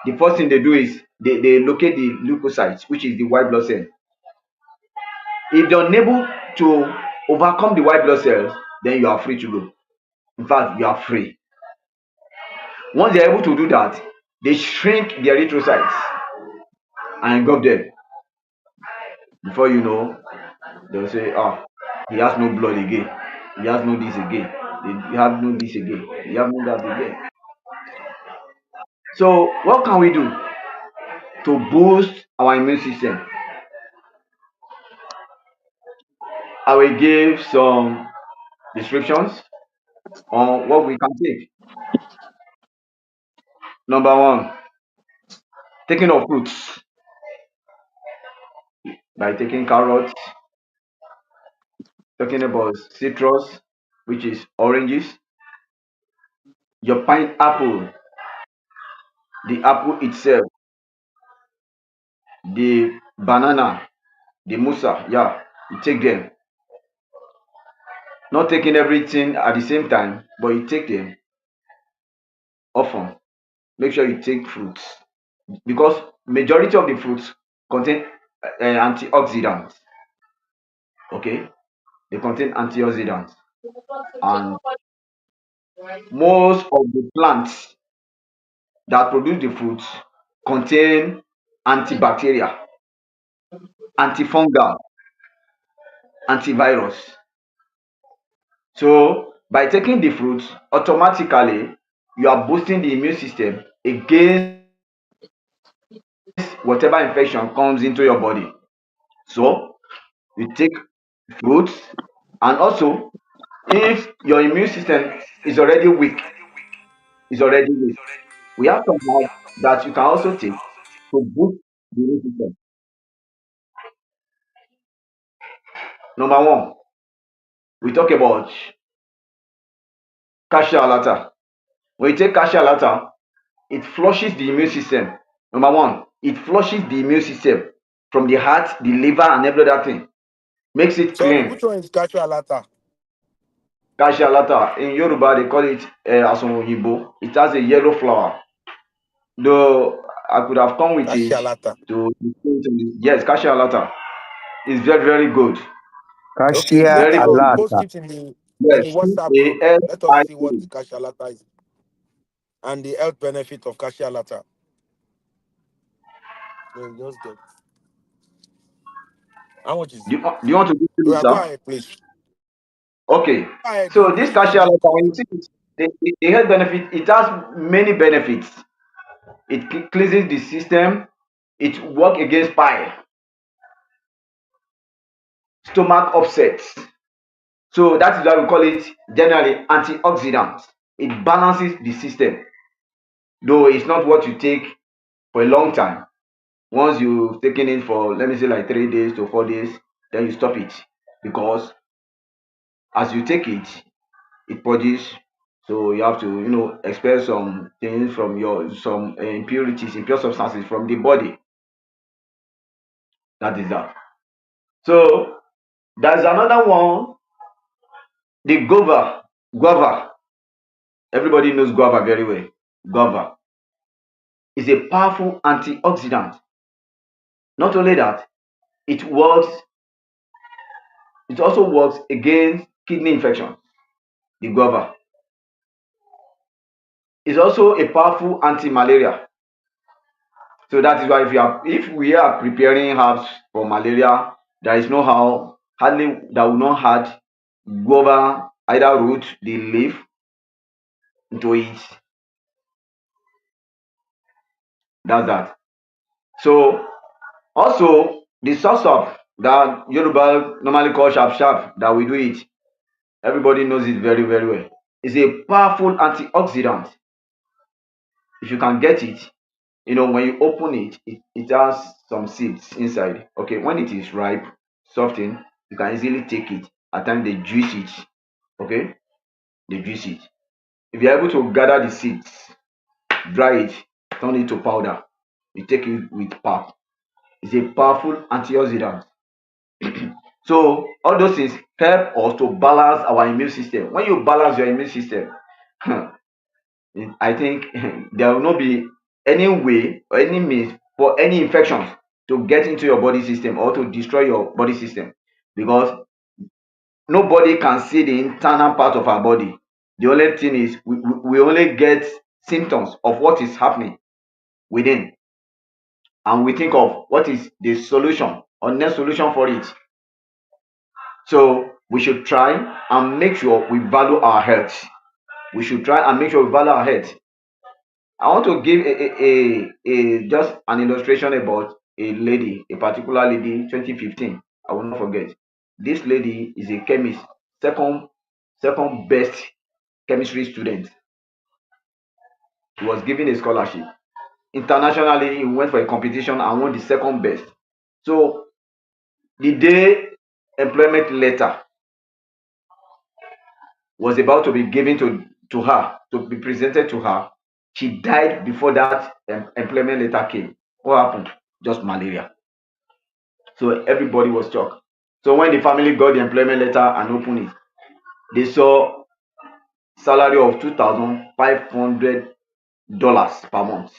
The first thing they do is they locate the leukocytes, which is the white blood cell. If they're unable to overcome the white blood cells, then you are free to go. In fact, you are free. Once they're able to do that, they shrink the erythrocytes and engulf them. Before you know, they'll say, ah, he has no blood again. He has no this again. He have no this again. He have no that again. So what can we do to boost our immune system? I will give some descriptions on what we can take. Number one, taking of fruits by taking carrots, talking about citrus, which is oranges, your pineapple, the apple itself, the banana, the musa, yeah, you take them. Not taking everything at the same time, but you take them often. Make sure you take fruits because majority of the fruits contain antioxidants. Okay, they contain antioxidants, and most of the plants that produce the fruits contain antibacterial, antifungal, antivirus. So by taking the fruits, automatically you are boosting the immune system against whatever infection comes into your body. So you take fruits, and also if your immune system is already weak, We have some herbs that you can also take to boost the immune system. Number one, we talk about cassia alata. When you take cassia alata, it flushes the immune system. Number one, it flushes the immune system from the heart, the liver, and every other thing. Makes it Sorry, clean. which one is cashew alata? Cassia alata, in Yoruba, they call it asun oyinbo. It has a yellow flower. Though I could have come with it Cashew alata. yes, cassia alata is very, very good. Okay, Cassia Very, later very on, good. post alata. it in Yes, the WhatsApp group. Let us see what CASIA. the cashew alata is and the health benefit of cashew alata. So just get how much is it? Do you want to do Oh, it, yeah, go sir? ahead, please. Okay. Go ahead, you So this post it in cassia the alata, group. when you see it, the health benefit, it has many benefits. It cleanses the system. It works against bile, stomach upsets. So that is why we call it generally antioxidant. It balances the system, though it's not what you take for a long time. Once you've taken it for, let me say, like 3 days to 4 days, then you stop it, because as you take it, it purges. So you have to, expel some things from your some impurities, impure substances from the body. That is that. So there's another one, the guava. Everybody knows guava very well. Guava is a powerful antioxidant. Not only that, it works. It also works against kidney infection. The guava is also a powerful anti-malaria. So that is why if we are preparing herbs for malaria, there is no how hardly that will not add guava, either root, the leaf into it. That's that. So also the sauce up that Yoruba normally call sharp sharp that we do it, everybody knows it very, very well. It's a powerful antioxidant. If you can get it, when you open it, it has some seeds inside. Okay, when it is ripe, softened, you can easily take it. At times they juice it. Okay, they juice it. If you're able to gather the seeds, dry it, turn it to powder, you take it with pap. It's a powerful antioxidant. So all those things help us to balance our immune system. When you balance your immune system, I think there will not be any way or any means for any infections to get into your body system or to destroy your body system, because nobody can see the internal part of our body. The only thing is we only get symptoms of what is happening within, and we think of what is the solution or next solution for it. So we should try and make sure we value our health. We should try and make sure we value our health. I want to give a just an illustration about a lady, a particular lady, 2015. I will not forget. This lady is a chemist, second best chemistry student. He was given a scholarship. Internationally, he went for a competition and won the second best. So the day employment letter was about to be given to her, to be presented to her, she died before that employment letter came. What happened? Just malaria. So everybody was shocked. So when the family got the employment letter and opened it, they saw salary of $2,500 per month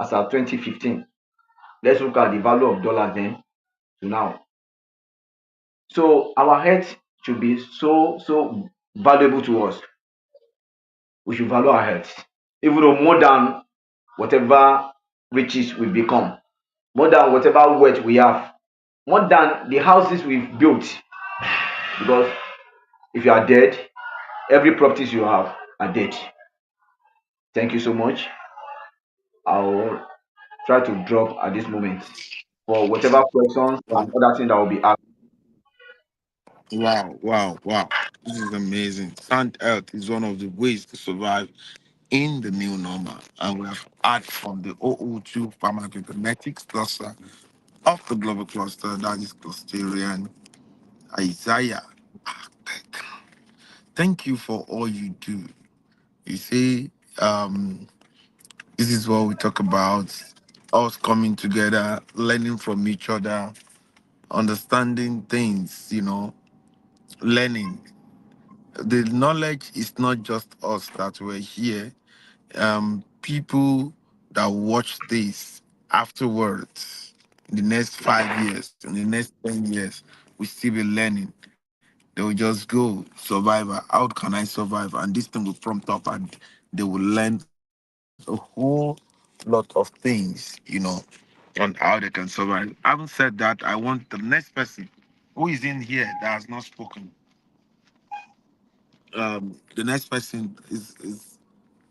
as of 2015. Let's look at the value of dollars then to now. So our health should be so valuable to us. We should value our health, even though more than whatever riches we become, more than whatever wealth we have, more than the houses we've built. Because if you are dead, every properties you have are dead. Thank you so much. I'll try to drop at this moment for whatever questions and Wow, other things that will be asked. wow, wow, wow. This is amazing. Sound health is one of the ways to survive in the new normal. And we have had from the 002 pharmacokinetics cluster of the global cluster, that is Clusterian Isaiah. Thank you for all you do. You see, this is what we talk about, us coming together, learning from each other, understanding things, learning. The knowledge is not just us that were here. People that watch this afterwards, in the next 5 years, in the next 10 years, we still be learning. They will just go, survivor. How can I survive? And this thing will prompt up and they will learn a whole lot of things, on how they can survive. Having said that, I want the next person who is in here that has not spoken. The next person is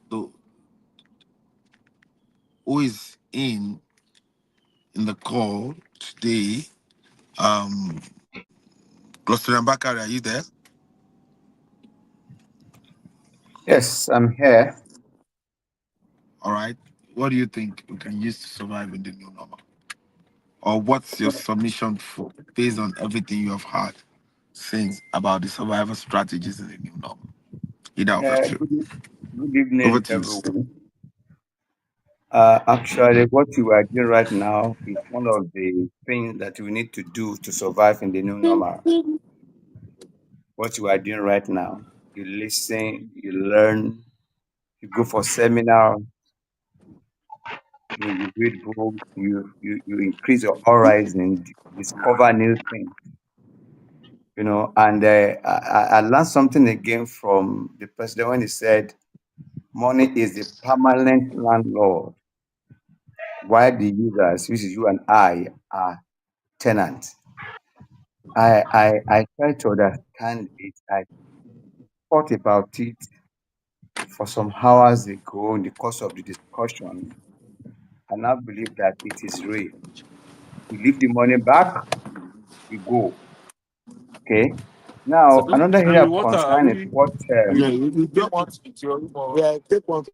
the who is in the call today. Um, Glossarian Bakari, are you there? Yes, I'm here. All right. What do you think we can use to survive in the new normal? Or what's your submission for based on everything you have heard since about the survival strategies in the new normal? Either of us two. Good Over evening, to you. everyone. Actually, what you are doing right now is one of the things that we need to do to survive in the new normal. What you are doing right now, you listen, you learn, you go for seminar, you read books, you increase your horizon, discover new things. And I learned something again from the president when he said, "Money is the permanent landlord, while the users, which is you and I, are tenants." I try to understand it. I thought about it for some hours ago in the course of the discussion, and I believe that it is real. We leave the money back, we go. Okay. So, Now, another area Henry, of what are concern is we? what Yeah, you take one to your room. Yeah, take one to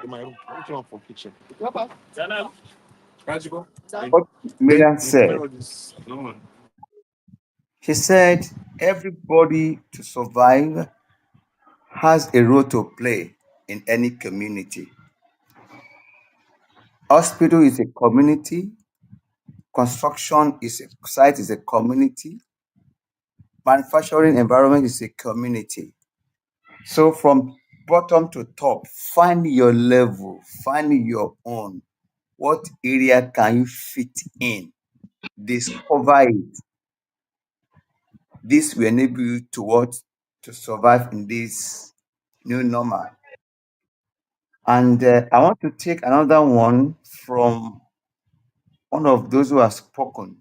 my room. Which one for kitchen? what Then Miriam you said. smell this. No. She said everybody to survive has a role to play in any community. Hospital is a community, construction is a site is a community, manufacturing environment is a community. So from bottom to top, find your level, find your own. What area can you fit in? Discover it. This will enable you to what? To survive in this new normal. And I want to take another one from one of those who have spoken.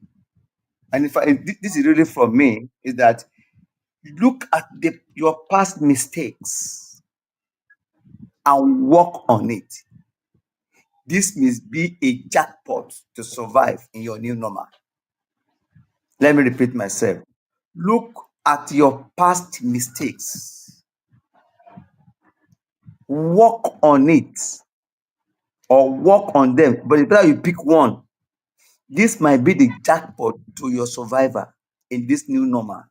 And if this is really from me, is that look at your past mistakes and work on it. This must be a jackpot to survive in your new normal. Let me repeat myself. Look at your past mistakes, work on it, or work on them. But it's better you pick one. This might be the jackpot to your survivor in this new normal.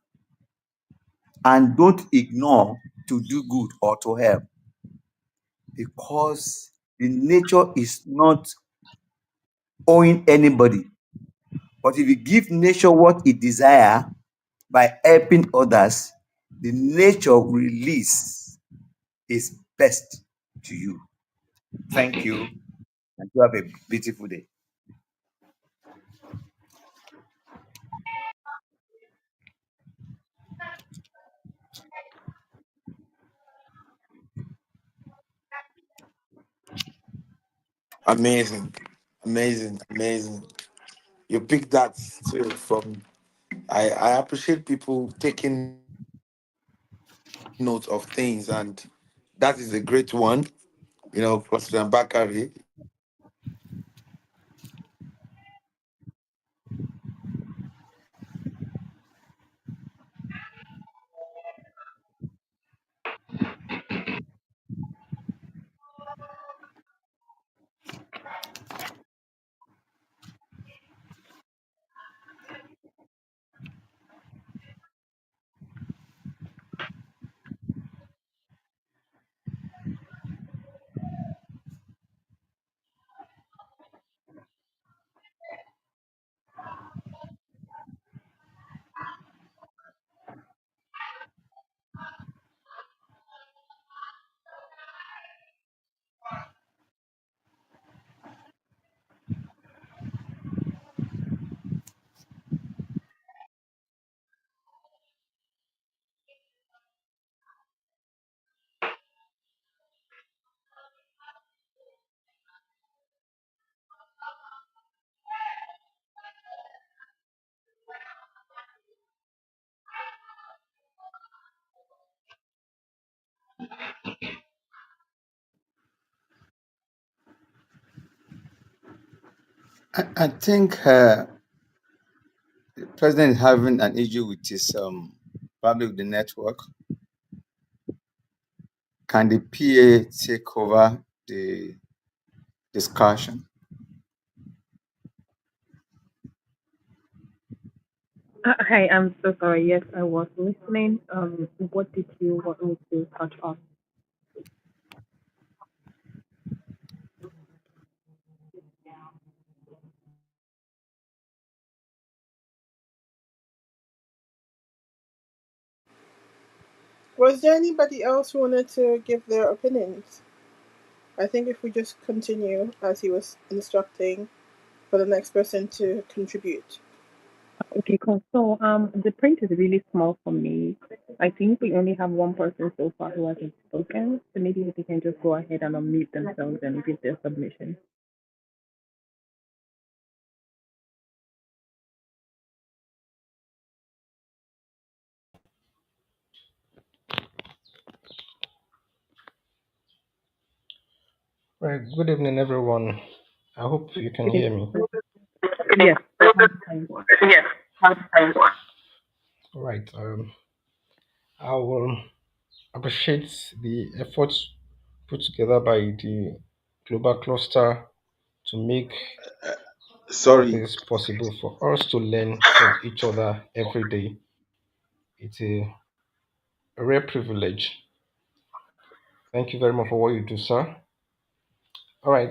And don't ignore to do good or to help, because the nature is not owing anybody. But if you give nature what it desires by helping others, the nature will release its best to you. Thank you, and you have a beautiful day. Amazing, amazing, amazing. You picked that too from. I appreciate people taking note of things, and that is a great one. President Bakari, you have picked that too from. I appreciate people taking note of things, and that is a great one. I think the president is having an issue with his probably with the network. Can the PA take over the discussion? Hi, I'm so sorry. Yes, I was listening. What did you want me to touch on? Was there anybody else who wanted to give their opinions? I think if we just continue as he was instructing for the next person to contribute. Okay, cool. So, the print is really small for me. I think we only have one person so far who hasn't spoken. So maybe if they can just go ahead and unmute themselves and give their submission. Right. Good evening, everyone. I hope you can Good hear me. evening. Yes. Fine. Yes. Right. I will appreciate the efforts put together by the global cluster to make Sorry, this possible for us to learn from each other every day. It's a rare privilege. Thank you very much for what you do, sir. All right.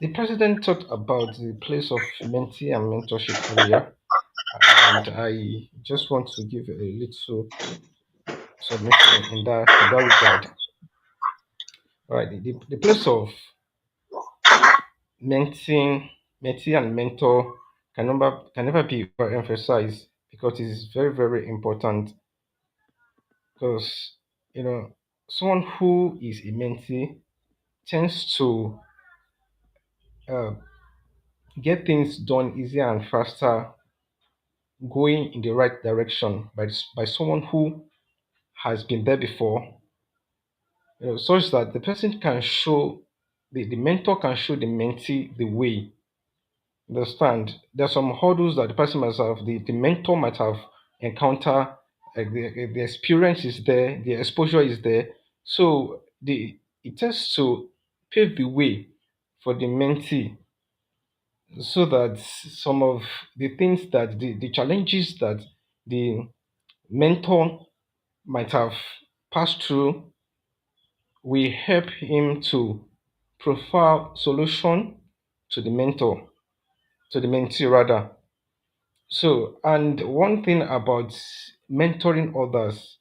The president talked about the place of mentee and mentorship earlier, and I just want to give a little submission in that regard. All right, the place of mentoring, mentee and mentor can never be overemphasized because it is very very important. Because someone who is a mentee tends to uh, get things done easier and faster, going in the right direction by someone who has been there before. Such that the person can show the mentor can show the mentee the way. Understand? There are some hurdles that the person must have, the mentor might have encountered. Like the experience is there, the exposure is there. So it tends to pave the way for the mentee so that some of the things that the challenges that the mentor might have passed through will help him to profile solution to the mentor, to the mentee rather. So, and one thing about mentoring others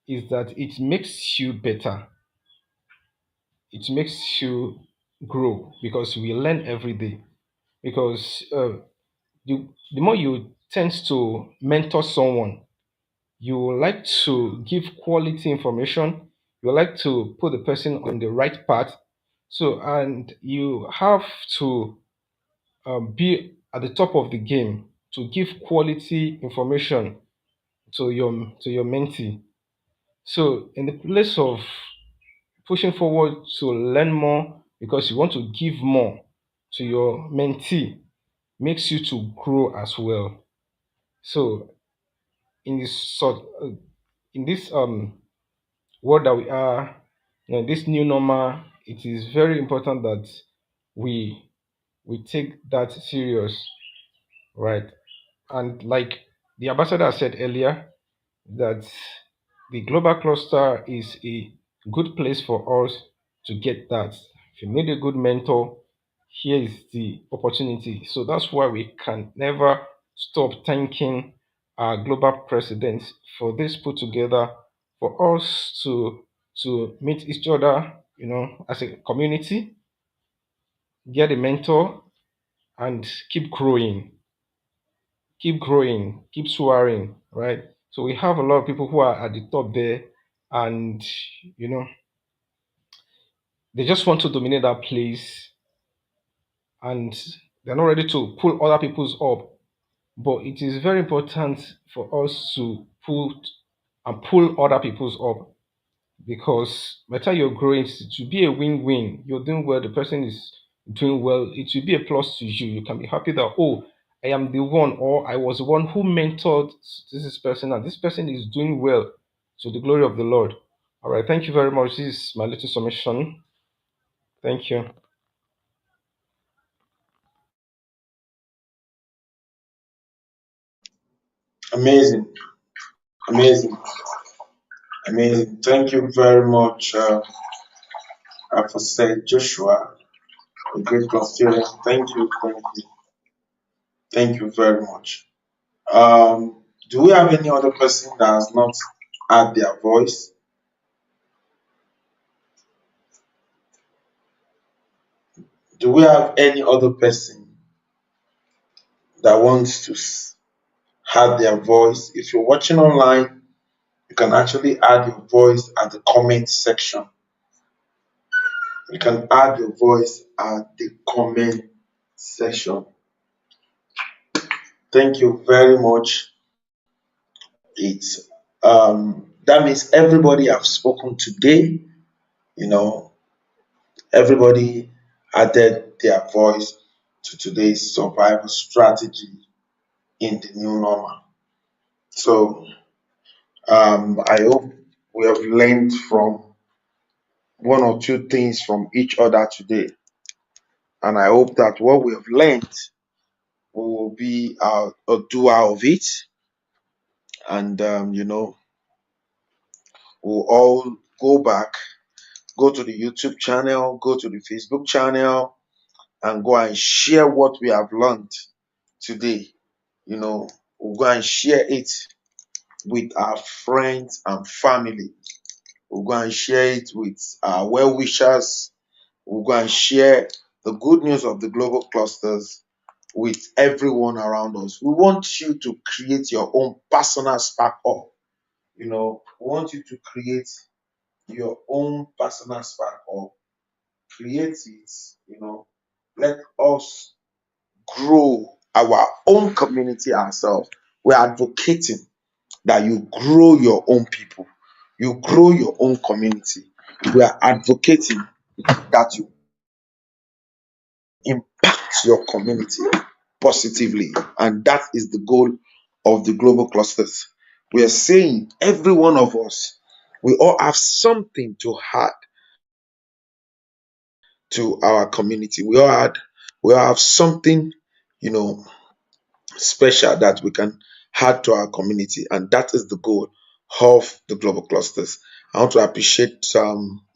is that it makes you better. It makes you grow because we learn every day. Because the more you tend to mentor someone, you like to give quality information. You like to put the person on the right path. So, and you have to be at the top of the game to give quality information to your mentee. So in the place of pushing forward to learn more because you want to give more to your mentee makes you to grow as well. So in this sort in this world that we are, this new normal, it is very important that we we take that serious, right? And like the ambassador said earlier, that the global cluster is a good place for us to get that. If you need a good mentor, here is the opportunity. So that's why we can never stop thanking our global presidents for this put together for us to meet each other, as a community, get a mentor, and keep growing, keep soaring, right? So we have a lot of people who are at the top there, and you know they just want to dominate that place, and they're not ready to pull other people's up. But it is very important for us to put and pull other people's up because by the time you're growing, it should be a win-win. You're doing well, the person is doing well, it will be a plus to you. You can be happy that, oh, I am the one, or I was the one who mentored this person, and this person is doing well to the glory of the Lord. All right, thank you very much. This is my little submission. Thank you. Amazing, amazing, amazing. Thank you very much, for said Joshua, a great Constituent. Thank you very much. Do we have any other person that has not had their voice? Do we have any other person that wants to have their voice? If you're watching online, you can actually add your voice at the comment section. You can add your voice at the comment section. Thank you very much. It's that means everybody have spoken today. You know, everybody added their voice to today's survival strategy in the new normal. So I hope we have learned from one or two things from each other today, and I hope that what we have learned we will be a doer of it, and we'll all go back, go to the YouTube channel, go to the Facebook channel, and go and share what we have learned today. We'll go and share it with our friends and family. We'll go and share it with our well wishers. We'll go and share the good news of the global clusters with everyone around us. We want you to create your own personal spark up. We want you to create your own personal spark up. Create it, let us grow our own community ourselves. We're advocating that you grow your own people, you grow your own community. We are advocating that you impact your community positively, and that is the goal of the global clusters. We are saying every one of us, we all have something to add to our community. We all have something, you know, special that we can add to our community, and that is the goal of the global clusters. I want to appreciate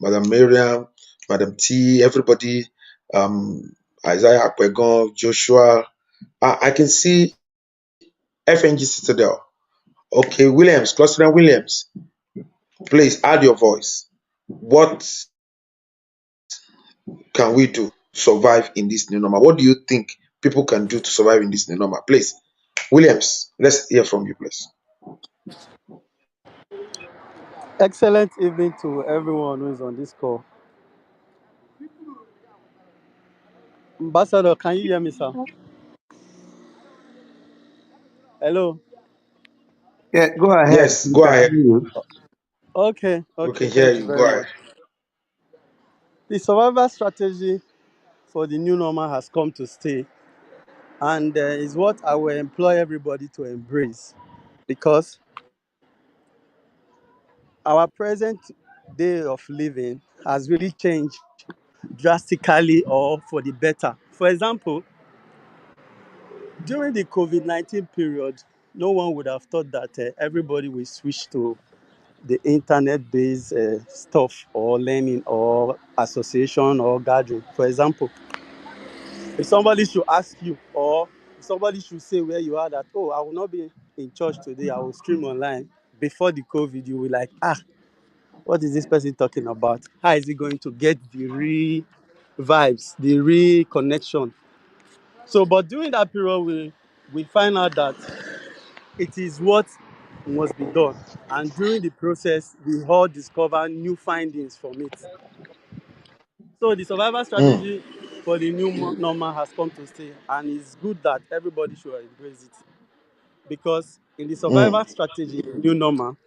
Madam Miriam, Madam T, everybody, um, Isaiah Akwegon, Joshua. I can see FNG Citadel. Okay, Williams, Cluster Williams, please add your voice. What can we do to survive in this new normal? What do you think people can do to survive in this new normal? Please, Williams, let's hear from you, please. Excellent evening to everyone who is on this call. Ambassador, can you hear me, sir? Hello. Yeah, go ahead. Yes, We go can ahead. hear you. Okay, We okay, can hear thank you you. Go very ahead. much. The survival strategy for the new normal has come to stay, and is what I will employ everybody to embrace, because our present day of living has really changed drastically or for the better. For example, during the COVID-19 period, no one would have thought that everybody will switch to the internet-based stuff or learning or association or gathering. For example, if somebody should ask you, or somebody should say where you are, that, oh, I will not be in church today, I will stream online. Before the COVID, you will like, what is this person talking about? How is he going to get the real vibes, the real connection? So, but during that period, we find out that it is what must be done. And during the process, we all discover new findings from it. So the survival Mm, strategy for the new normal has come to stay, and it's good that everybody should embrace it. Because in the survival mm, strategy, new normal,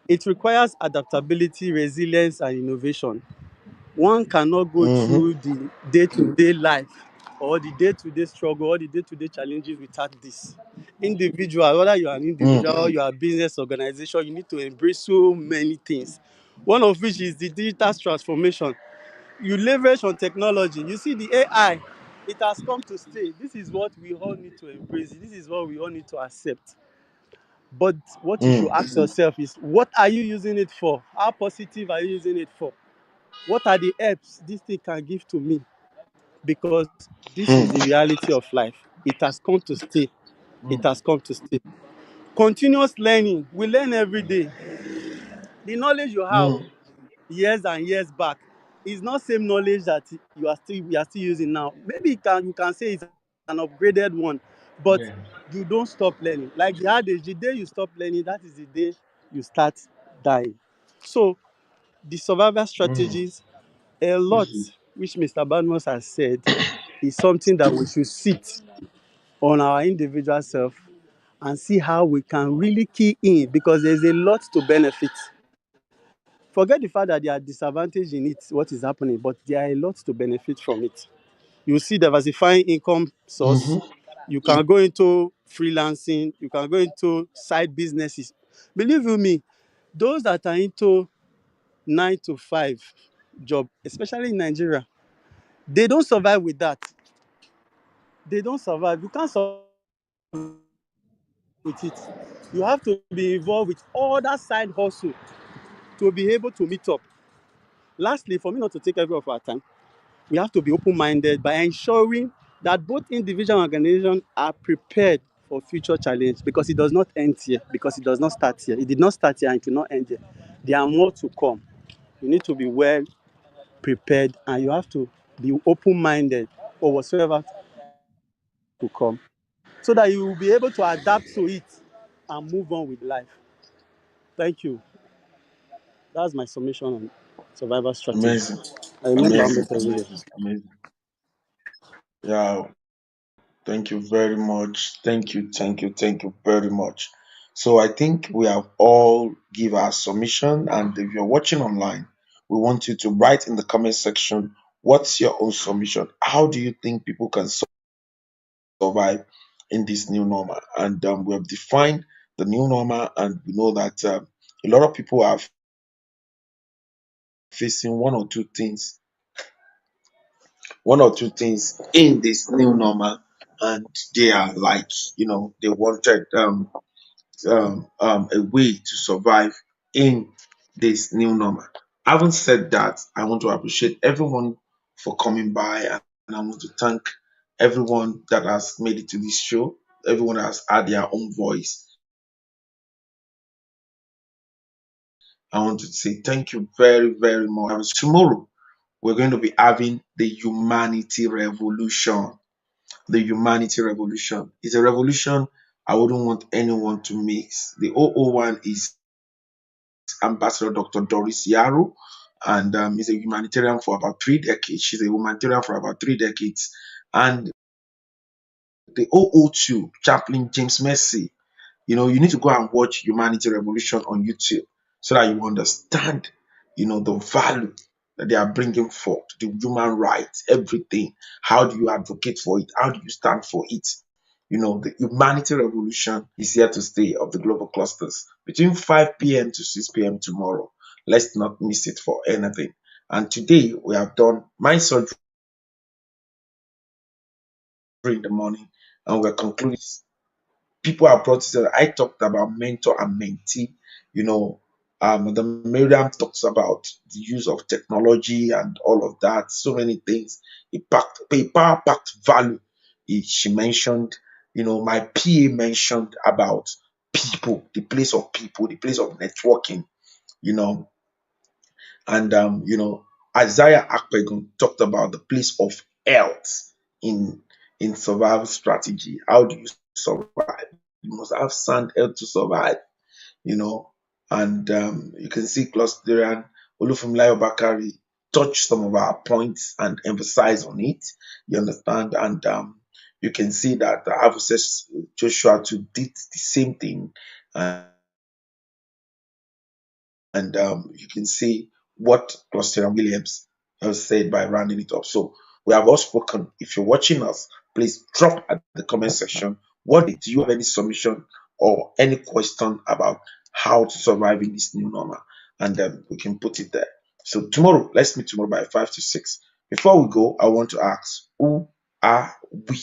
it requires adaptability, resilience, and innovation. One cannot go Mm-hmm. through the day-to-day life or the day-to-day struggle or the day-to-day challenges without this. Individual, whether you are an individual or you are a business organization, you need to embrace so many things. One of which is the digital transformation. You leverage on technology. You see the AI, it has come to stay. This is what we all need to embrace. This is what we all need to accept. But what you should ask yourself is, what are you using it for? How positive are you using it for? What are the helps this thing can give to me? Because this is the reality of life. It has come to stay. It has come to stay. Continuous learning. We learn every day. The knowledge you have years and years back is not same knowledge that you are still using now. Maybe you can say it's an upgraded one, but Yeah. you don't stop learning. Like the adage, the day you stop learning, that is the day you start dying. So the survival strategies, a lot which Mr. Badmus has said, is something that we should sit on our individual self and see how we can really key in, because there's a lot to benefit. Forget the fact that there are disadvantages in it, what is happening, but there are a lot to benefit from it. You see diversifying income source. You can go into freelancing. You can go into side businesses. Believe you me, those that are into 9 to 5 job, especially in Nigeria, they don't survive with that. They don't survive. You can't survive with it. You have to be involved with all that side hustle to be able to meet up. Lastly, for me not to take every of our time, we have to be open-minded by ensuring that both individual and organization are prepared for future challenge, because it does not end here, because it does not start here. It did not start here and it will not end here. There are more to come. You need to be well prepared and you have to be open-minded for whatsoever to come, so that you will be able to adapt to it and move on with life. Thank you. That's my summation on survival strategy. Amazing. I remember Amazing. almost every day. Amazing. Amazing. Yeah. Thank you very much. Thank you. Thank you. Thank you very much. So I think we have all give our submission, and if you're watching online, we want you to write in the comment section what's your own submission. How do you think people can survive in this new normal? And we have defined the new normal, and we know that a lot of people are facing one or two things in this new normal, and they are like, they wanted a way to survive in this new normal. Having said that, I want to appreciate everyone for coming by, and I want to thank everyone that has made it to this show, everyone that has had their own voice. I want to say thank you very, very much. Tomorrow, we're going to be having the humanity revolution. The humanity revolution is a revolution I wouldn't want anyone to miss. The O01 is Ambassador Dr. Doris Yaro, and is a humanitarian for about 3 decades. She's a humanitarian for about 3 decades. And the O02, Chaplain James Mercy, you need to go and watch Humanity Revolution on YouTube so that you understand, the value that they are bringing forth, the human rights, everything. How do you advocate for it? How do you stand for it? The humanity revolution is here to stay of the global clusters between 5 p.m. to 6 p.m. tomorrow. Let's not miss it for anything. And today we have done my surgery in the morning, and we're concluding. People have brought it. I talked about mentor and mentee. You know, the Miriam talks about the use of technology and all of that. So many things. A power packed value. She mentioned, my PA mentioned about people, the place of networking. You know, and Isaiah Akpegun talked about the place of health in survival strategy. How do you survive? You must have sound health to survive. You know, and you can see Clusterian Olufumlayo Bakari touch some of our points and emphasize on it. You understand, and you can see that Avuses Joshua too did the same thing, and you can see what Cluster Williams I'll say it by rounding it up. So we have all spoken. If you're watching us, please drop at the comment section. What do you have any submission or any question about how to survive in this new normal? And then we can put it there. So tomorrow, let's meet tomorrow by 5 to 6. Before we go, I want to ask, who are we?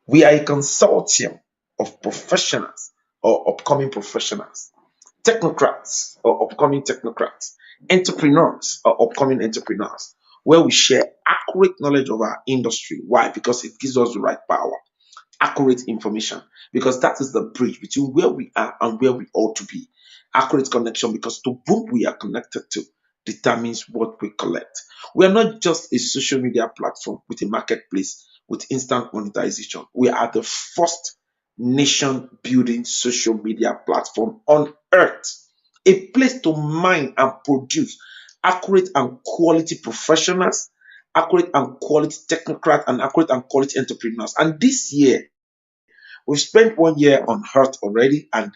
We are a consortium of professionals or upcoming professionals, technocrats or upcoming technocrats, entrepreneurs or upcoming entrepreneurs, where we share accurate knowledge of our industry. Why? Because it gives us the right power, accurate information, because that is the bridge between where we are and where we ought to be. Accurate connection, because to whom we are connected to determines what we collect. We are not just a social media platform with a marketplace with instant monetization. We are the first nation building social media platform on earth, a place to mine and produce accurate and quality professionals, accurate and quality technocrats, and accurate and quality entrepreneurs. And this year, we've spent 1 year on Earth already, and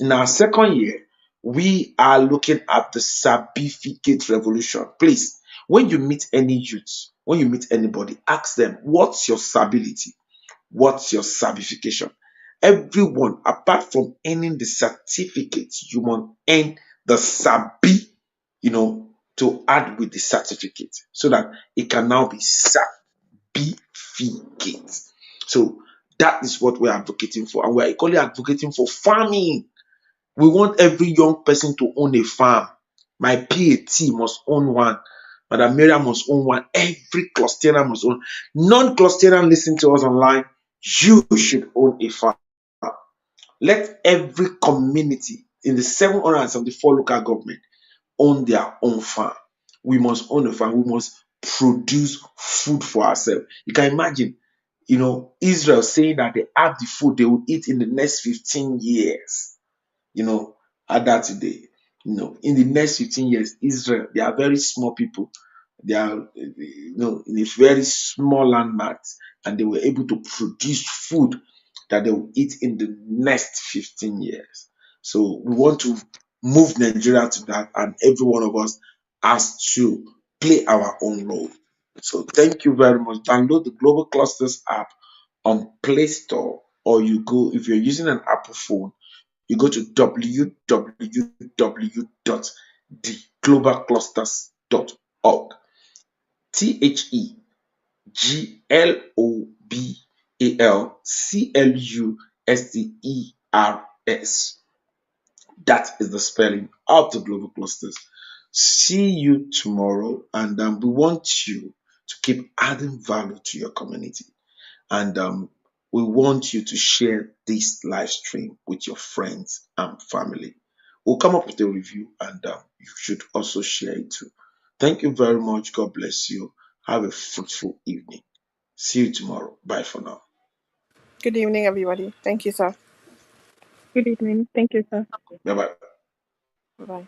in our second year, we are looking at the certificate revolution. Please, when you meet any youth, when you meet anybody, ask them, what's your stability? What's your certification? Everyone, apart from earning the certificate, you want earn the sabi, to add with the certificate so that it can now be certificate. So that is what we're advocating for. And we're equally advocating for farming. We want every young person to own a farm. My PAT must own one. Madam Miriam must own one. Every clusterer must own. Non-clusterer listen to us online. You should own a farm. Let every community in the 774 local government own their own farm. We must own a farm. We must produce food for ourselves. You can imagine, Israel saying that they have the food they will eat in the next 15 years. At that today. In the next 15 years, Israel, they are very small people. They are, in a very small landmass, and they were able to produce food that they will eat in the next 15 years. So we want to move Nigeria to that, and every one of us has to play our own role. So thank you very much. Download the Global Clusters app on Play Store, or you go, if you're using an Apple phone, you go to www.theglobalclusters.org. THEGLOBALCLUSTERS. That is the spelling of the global clusters. See you tomorrow, and we want you to keep adding value to your community. And we want you to share this live stream with your friends and family. We'll come up with a review, and you should also share it too. Thank you very much. God bless you. Have a fruitful evening. See you tomorrow. Bye for now. Good evening, everybody. Thank you, sir. Good evening. Thank you, sir. Bye bye. Bye-bye.